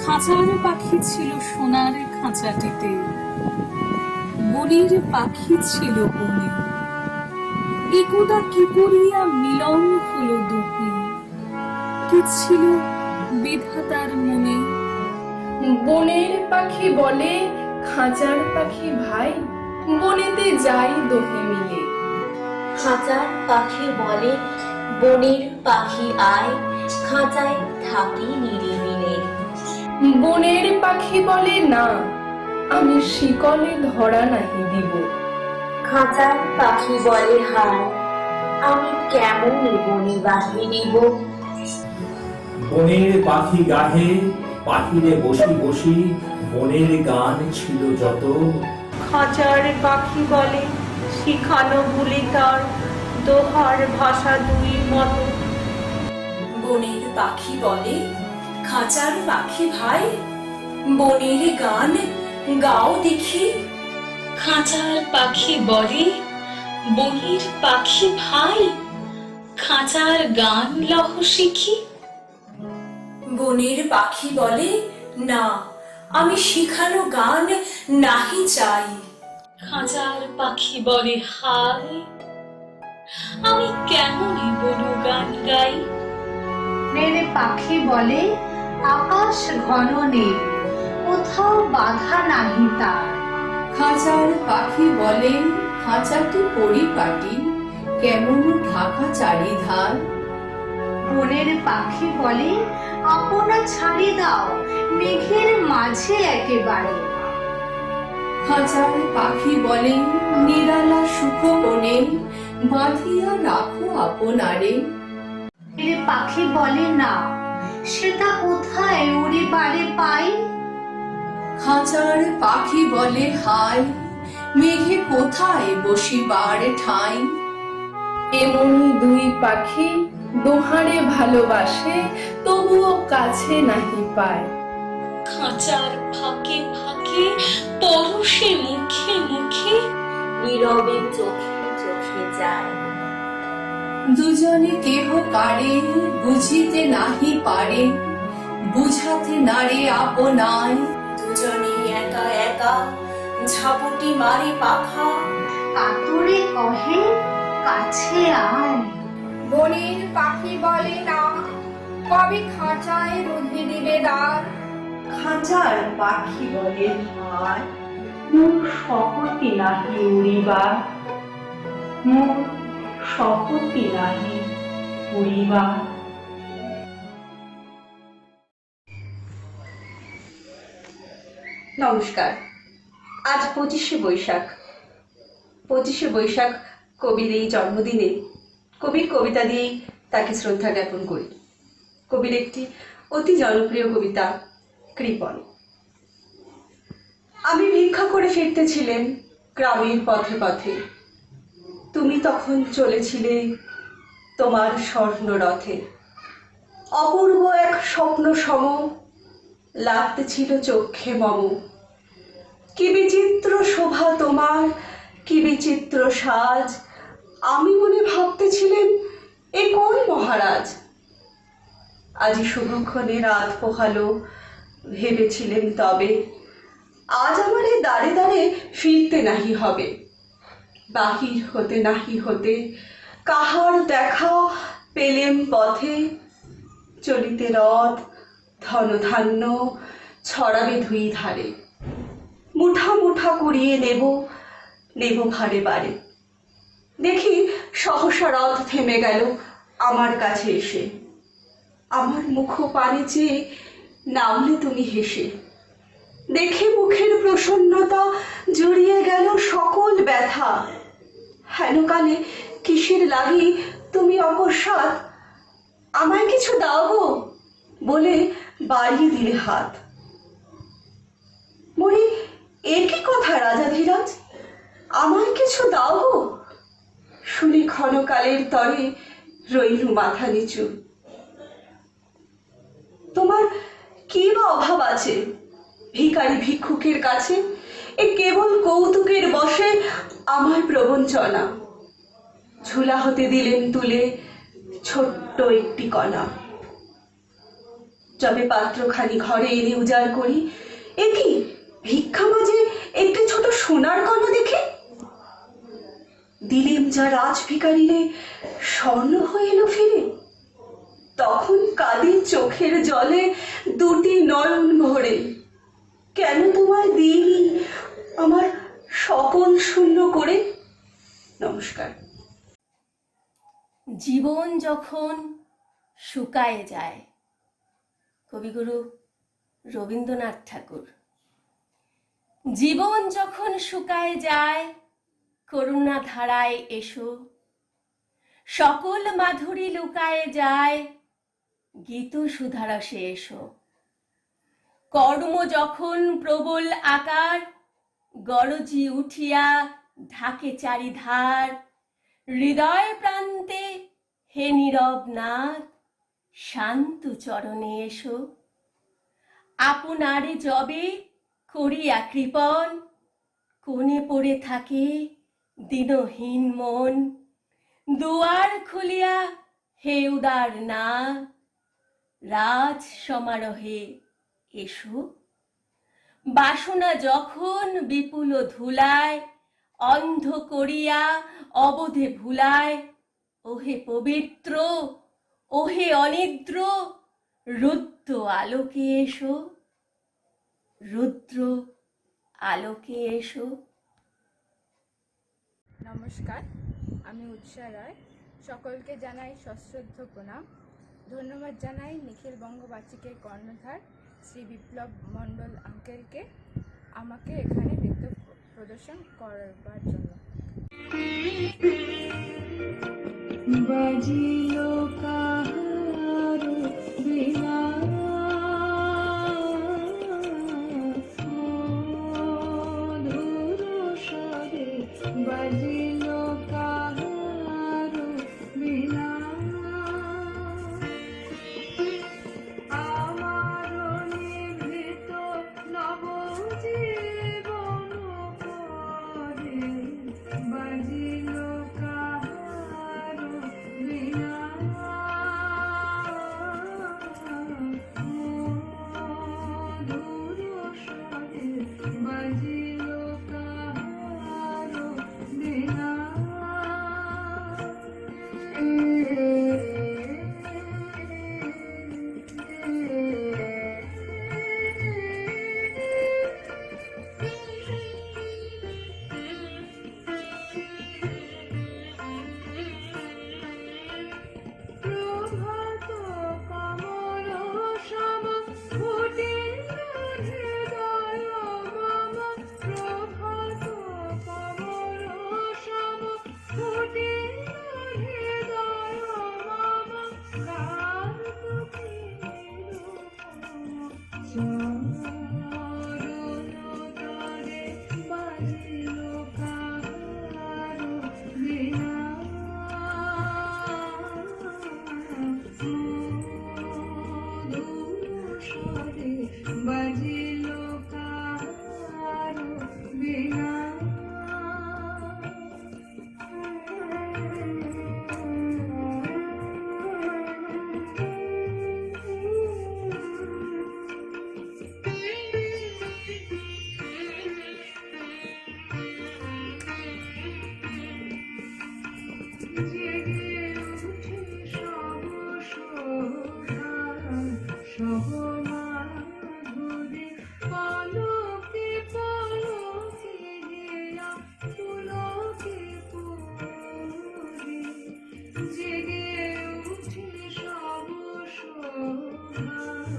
খাঁচার পাখি ছিল সোনার খাঁচাটিতে, বনের পাখি ছিল বনে, একদা কি করিয়া মিলন হলো দুটি, কি ছিল বিধাতার মনে। বনের পাখি বলে খাঁচার পাখি ভাই, বনেতে যাই দোহে মিলে। খাঁচার পাখি বলে বনের পাখি আয়, খাঁচায় থাকি নিরিবিলে। বনের পাখি বলে না, আমি শিকলে ধরা নাহি দিব। খাঁচার পাখি বলে হায়, আমি কেমন বনে বাহিরিব। বনের পাখি গাহে পাখিরে বসি বসি, বনের গান ছিল যত। খাঁচার পাখি বলে শিখানো ভুলি তার, দোহার ভাষা দুই মত। বনের পাখি বলে খাঁচার পাখি ভাই, বনের গান গাও দেখি। খাঁচার পাখি বলে বনের পাখি ভাই, খাঁচার গান লহ শিখি। বনের পাখি বলে না, আমি শিখানো গান নাহি চাই। খাঁচার পাখি বলে হায়, আমি কেমন বনু গান গাই। বনের পাখি বলে আকাশ ঘন নেই, কোথাও বাধা নাহি তার। খাঁচার পাখি বলে খাঁচাটি পরিপাটি, কেমন ঢাকা চারিধার। বনের পাখি বলে আপনা ছাড়ি দাও, মেঘের মাঝে একেবারে। খাঁচার পাখি বলে নিরালা সুখ বনে, বাঁধিয়া রাখো আপনারে। বনের পাখি বলে না, সেটা কোথায় উড়িবারে পাই। খাঁচার পাখি বলে হায়, মেঘে কোথায় বসিবার ঠাঁই। এমন দুই পাখি দোহারে ভালোবাসে, তবুও কাছে নাহি পায়। খাঁচার ফাঁকে ফাঁকে পরশে মুখে মুখে, নীরবে চোখে চোখে যায়। দুজনে কেহ কারে বুঝিতে নাহি পারে, বুঝাতে নারে আপনায়। দুজনে একা একা ঝাপটি মারে পাখা, কাতরে কহে কাছে আয়। বনের পাখি বলে না, কবে খাঁচায় রুধে দিবে দ্বার। খাঁচার পাখি বলে হায়, মোর শপথি নাহি উড়িবার। মোর শপথি নাহি উড়িবার। নমস্কার। আজ 25শে বৈশাখ। 25শে বৈশাখ কবির এই জন্মদিনে কবির কবিতা দিয়েই তাকে শ্রদ্ধা জ্ঞাপন করি। কবির একটি অতি জনপ্রিয় কবিতা কৃপণ। আমি ভিক্ষা করে ফিরতেছিলেন গ্রামের পথে পথে, তুমি তখন চলেছিলে তোমার স্বর্ণ রথে। অপূর্ব এক স্বপ্ন সম লাগতেছিল চক্ষে মম। কি বিচিত্র শোভা তোমার, কি বিচিত্র সাজ, আমি মনে ভাবতেছিলেন এ কোন মহারাজ। আজি শুভক্ষণে রাত পোহালো, ভেবেছিলেন তবে আজ আমার এ দাঁড়ে দাঁড়ে ফিরতে নাহি হবে। বাহির হতে নাহি হতে কাহার দেখা পেলেম পথে, চলিতে রথ ধনধান্য ছড়াবে ধুই ধারে। মুঠা মুঠা কুড়িয়ে নেব নেব ভারে বারে। দেখি সহসা রথ থেমে গেল আমার কাছে এসে। আমার মুখ পানে চেয়ে নামলে তুমি হেসে। দেখে মুখের প্রসন্নতা জুড়িয়ে গেল সকল ব্যথা। হেন কালে কিসের লাগি তুমি অকস্মাৎ, আমায় কিছু দাও গো বলে বাড়িয়ে দিলে হাত। মরি এ কি কথা রাজাধিরাজ, আমায় কিছু দাও গো। শুনে ক্ষণকালের তরে রইলু মাথা নিচু। তোমার কি বা অভাব আছে ভিখারি ভিক্ষুকের কাছে, এ কেবল কৌতুকের বশে আমার প্রবঞ্চনা। ঝুলা হতে দিলেন তুলে ছোট্ট একটি কণা। যবে পাত্রখানি ঘরে এনে উজাড় করি, এ কি ভিক্ষা মাঝে একটি ছোট সোনার কণা দেখে? দিলেম যা রাজ ভিখারিরে স্বর্ণ হয়ে এলো ফিরে, তখন কাঁদি চোখের জলে দুটি নয়ন ভরে। কেন তোমায় দিইনি আমার সকল শূন্য করে? নমস্কার। জীবন যখন শুকায় যায়, কবিগুরু রবীন্দ্রনাথ ঠাকুর। জীবন যখন শুকায় যায়, করুণা ধারায় এসো, সকল মাধুরী লুকায় যায়, গীত সুধারসে এসো। কর্ম যখন প্রবল আকার, গরজি উঠিয়া ঢাকে চারিধার, হৃদয় প্রান্তে হে নীরব নাথ, শান্ত চরণে এসো। আপনারে যবে করিয়া কৃপণ, কোণে পড়ে থাকে দিনহীন মন, দুয়ার খুলিয়া হে উদার না, রাজ সমারোহে এসো। বাসনা যখন বিপুল ধুলায়, অন্ধ করিয়া অবধে ভুলায়, ওহে পবিত্র ওহে অনিদ্র, রুদ্র আলোকে এসো, রুদ্র আলোকে এসো। নমস্কার, আমি উৎসা রায়। সকলকে জানাই সশ্রদ্ধ প্রণাম। ধন্যবাদ জানাই নিখিল বঙ্গ বাচিকের কর্ণধার শ্রী বিপ্লব মণ্ডল আঙ্কেলকে আমাকে এখানে নৃত্য প্রদর্শন করবার জন্য। বাজিল কাহার বিনা মধুর স্বরে, বাজিল কাহার বিনা আমার নিভৃত নবজীবন পরে, বাজিল কাহার বিনা মধুর স্বরে, বাজিল কাহার বিনা। প্রভাত কমল সম ফুটিল হৃদয় মম, প্রভাত কমল সম ফুটিল হৃদয় মম, কার চরণ তরে বাজিল কাহার বিনা। মধুর স্বরে, বাজিল কাহার বিনা। জেগে উঠে সব সোহাগ, সব মাধুরী, পলকে পলকে গিয়া পুলকে পুরি। জেগে উঠে সব সোহাগ,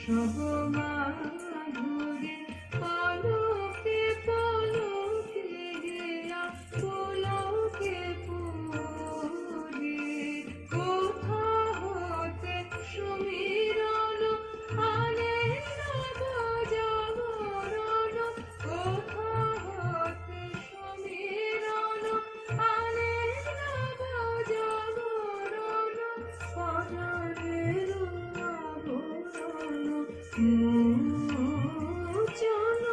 সব মাধুরী, পলকে পলকে গিয়া পুলকে পুরি। কোথা হতে সুমিরন আনে নব জাগরণ, কোথা হতে সুমিরন আনে নব জাগরণ, পরাণের আবরণ মোচন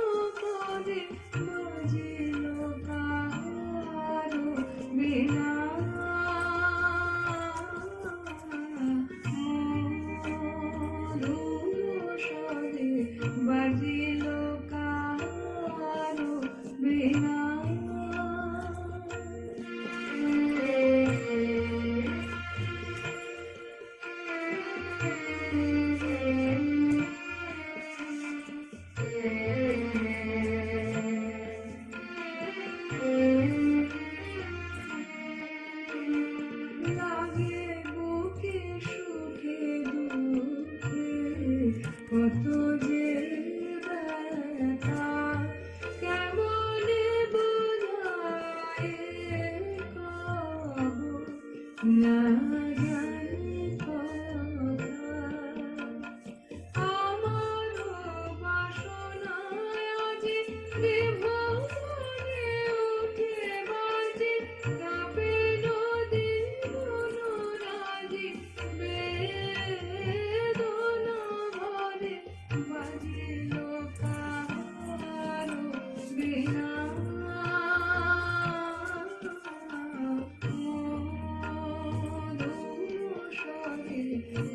করে, বাজিল কাহার বিনা। মধুর কত যে ব্যথা কেমনে বোঝায় কব না জানি কথা আমার বাসনায় আজি বিভোরে উঠে বাজে কাঁপে নদী মনোরাজি বেদনা ভরে বাজিল কাহারো বিনা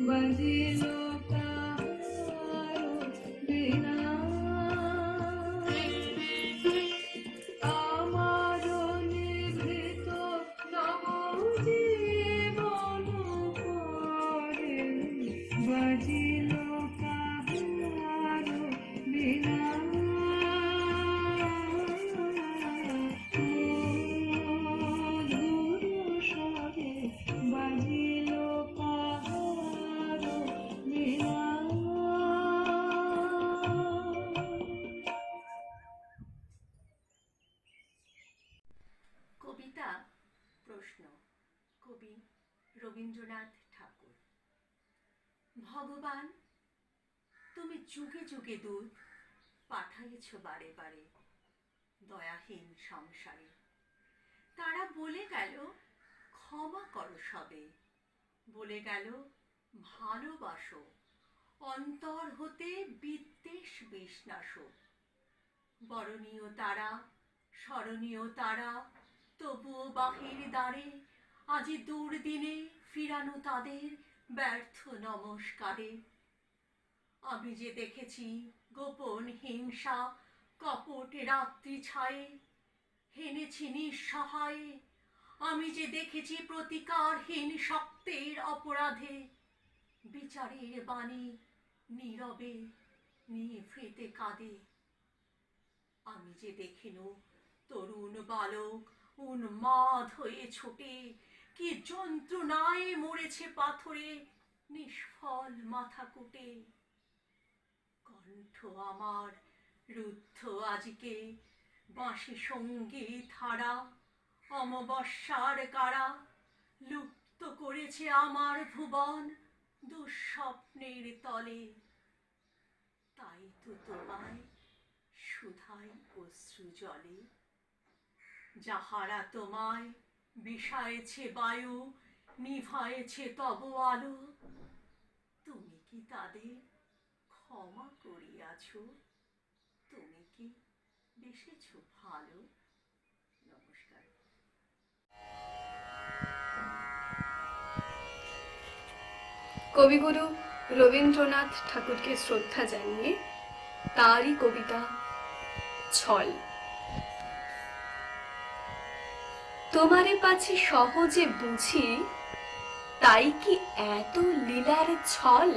বাজিল কাহারো বিনা আমার নিভৃত নবজীবন পরে বাজিল কাহারো বিনা মধুর স্বরে বাজিল কাহারো বিনা। কবিতা প্রশ্ন, কবি রবীন্দ্রনাথ ঠাকুর। ভগবান, তুমি যুগে যুগে দূত পাঠাইছ বারে বারে দয়াহীন সংসারে। তারা বলে গেল ক্ষমা করো সবে, বলে গেল ভালোবাসো, অন্তর হতে বিদ্বেষ বিষ্ণাসো। বরণীয় তারা, স্মরণীয় তারা, তবুও বাহির দ্বারে আজি দুর্দিনে ফিরানো তাদের ব্যর্থ নমস্কারে। আমি যে দেখেছি গোপন হিংসা কপট রাত্রি ছায়ে, হেনেছি নিঃসহায়ে। আমি যে দেখেছি প্রতিকারহীন শক্তের অপরাধে, বিচারের বাণী নীরবে নিভৃতে কাঁদে। আমি যে দেখিনু তরুণ বালক উন্মাদ হয়ে ছোটে, কি যন্ত্রণায় মরেছে পাথরে নিষ্ফল মাথা কুটে। কণ্ঠ আমার রুদ্ধ আজকে বাঁশি সঙ্গীত হারা, অমাবস্যার কারা লুপ্ত করেছে আমার ভুবন দুঃস্বপ্নের তলে। তাই তো তোমায় সুধাই অশ্রু জলে, যাহারা তোমায় বিষায়েছে বায়ু, নিভায়েছে তব আলো। তুমি কি তাদের ক্ষমা করিয়াছ? তুমি কি বেসেছ ভালো? নমস্কার। কবিগুরু রবীন্দ্রনাথ ঠাকুরকে শ্রদ্ধা জানিয়ে তারই কবিতা ছল। তোমারে পাছি সহজে বুঝি, তাই কি এত লীলার ছল?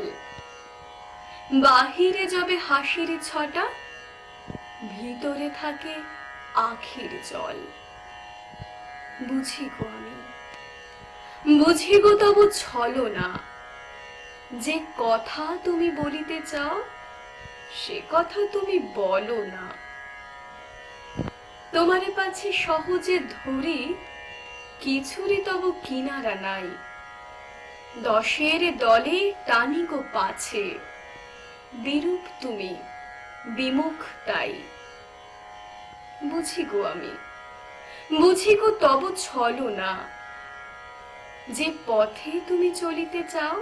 বাহিরে যবে হাসির ছটা, ভিতরে থাকে আখির জল। বুঝি গো আমি, বুঝি গো তবু ছলো না। যে কথা তুমি বলিতে চাও, সে কথা তুমি বলো না। তোমারে পাছি সহজে ধরি, কিছুরই তব কিনারা নাই। দশের দলে টানি গো পাছে, বিরূপ তুমি বিমুখ তাই। বুঝি গো আমি, বুঝি গো তব ছলো না। যে পথে তুমি চলিতে চাও,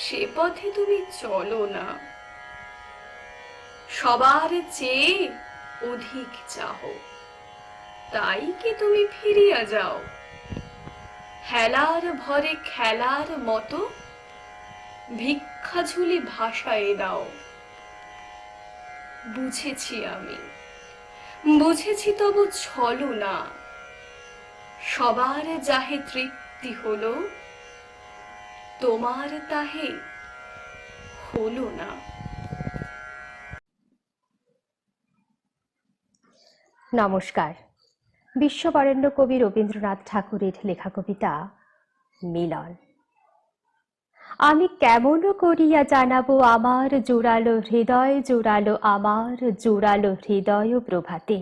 সে পথে তুমি চলো না। সবার চেয়ে অধিক চাহো, তাই কি তুমি ফিরিয়া যাও? হেলার ভরে খেলার মতো ভিক্ষা ঝুলি ভাসায় দাও। বুঝেছি আমি, বুঝেছি তবু ছলো না। সবার যাহে তৃপ্তি হলো, তোমার তাহে হলো না। নমস্কার। বিশ্ববরেণ্য কবি রবীন্দ্রনাথ ঠাকুরের লেখা কবিতা মিলন। আমি কেমন করিয়া জানাবো আমার জোড়ালো হৃদয় জোড়ালো আমার জোড়ালো হৃদয় প্রভাতে।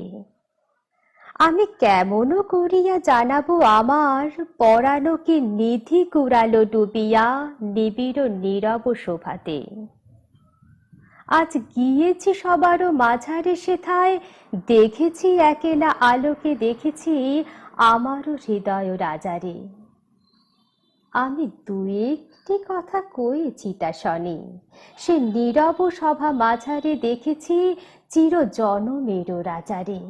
আমি কেমন করিয়া জানাবো আমার পরানো কি নিধি কুড়ালো ডুবিয়া নিবিড় নীরব শোভাতে। আজ গিয়েছি সবারও মাঝারে সেথায়, দেখেছি একেলা আলোকে দেখেছি আমারও হৃদয় রাজারে। আমি দু একটি কথা কয়েছি তা শনি, সে নীরব সভা মাঝারে দেখেছি চির জনমের রাজারে।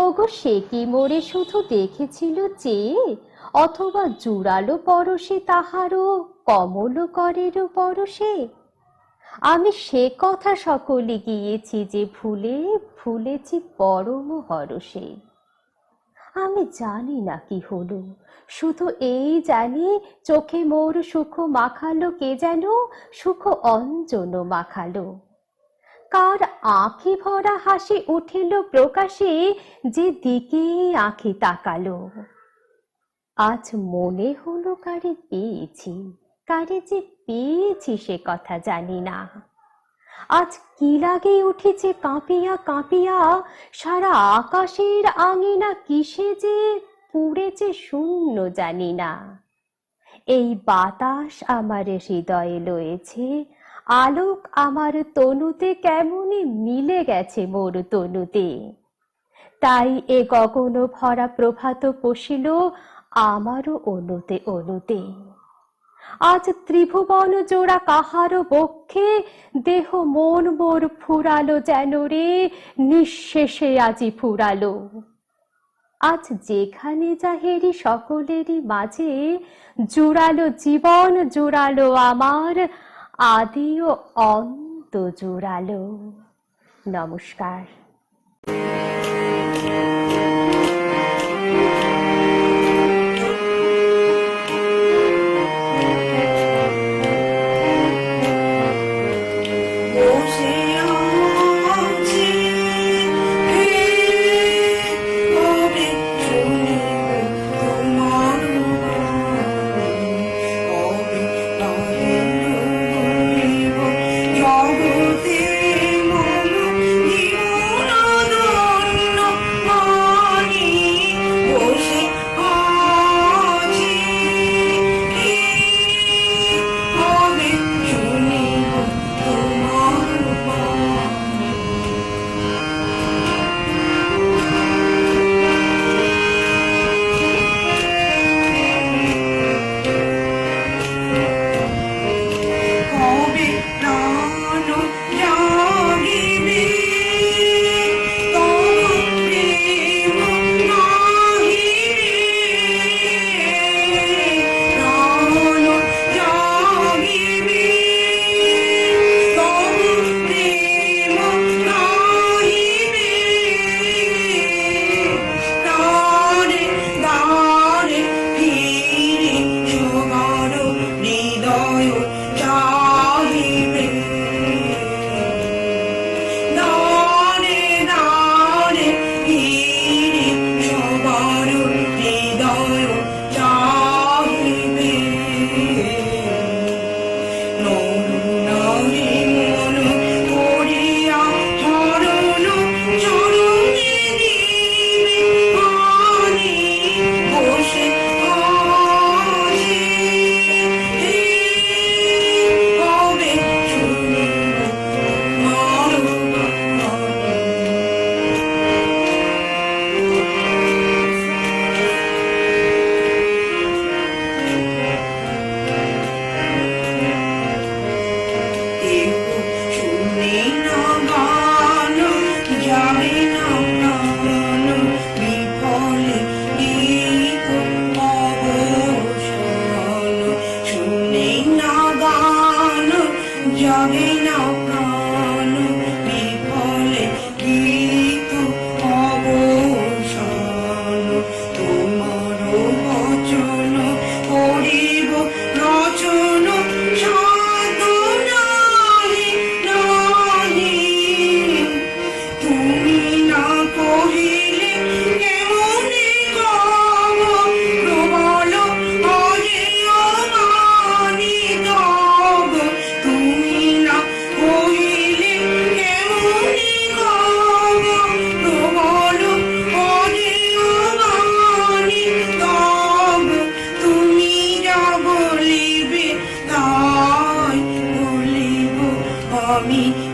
ওগো সে কি মোরে শুধু দেখেছিল চেয়ে, অথবা জুড়ালো পরশে তাহারও কমল করের পরশে। আমি সে কথা সকলে গিয়েছি যে ভুলে, ভুলেছি পরম হরষে। আমি জানি না কি হলো, শুধু এই জানি চোখে মোর সুখ মাখালো কে যেন সুখ অঞ্জন মাখালো। কার আঁখি ভরা হাসি উঠিল প্রকাশে যে দিকে আঁখি তাকালো। আজ মনে হলো কারে পেয়েছি, কারে যে পেয়েছি সে কথা জানি না। আজ কি লাগে উঠেছে কাঁপিয়া কাঁপিয়া সারা আকাশের আঙিনা, কিসে যে পুড়েছে শূন্য জানি না। এই বাতাস আমার হৃদয়ে লয়েছে, আলোক আমার তনুতে কেমনই মিলে গেছে মোর তনুতে। তাই এ গগন ভরা প্রভাত পশিল আমারও অনুতে অনুতে। আজ ত্রিভুবন জোড়া কাহারো বক্ষে দেহ মন মোর ফুরালো যেন রে, নিঃশেষে আজি ফুরালো। আজ যেখানে যাহেরি সকলেরই মাঝে জুড়ালো জীবন জুড়ালো আমার, আদি ও অন্ত জুড়ালো। নমস্কার। তুমি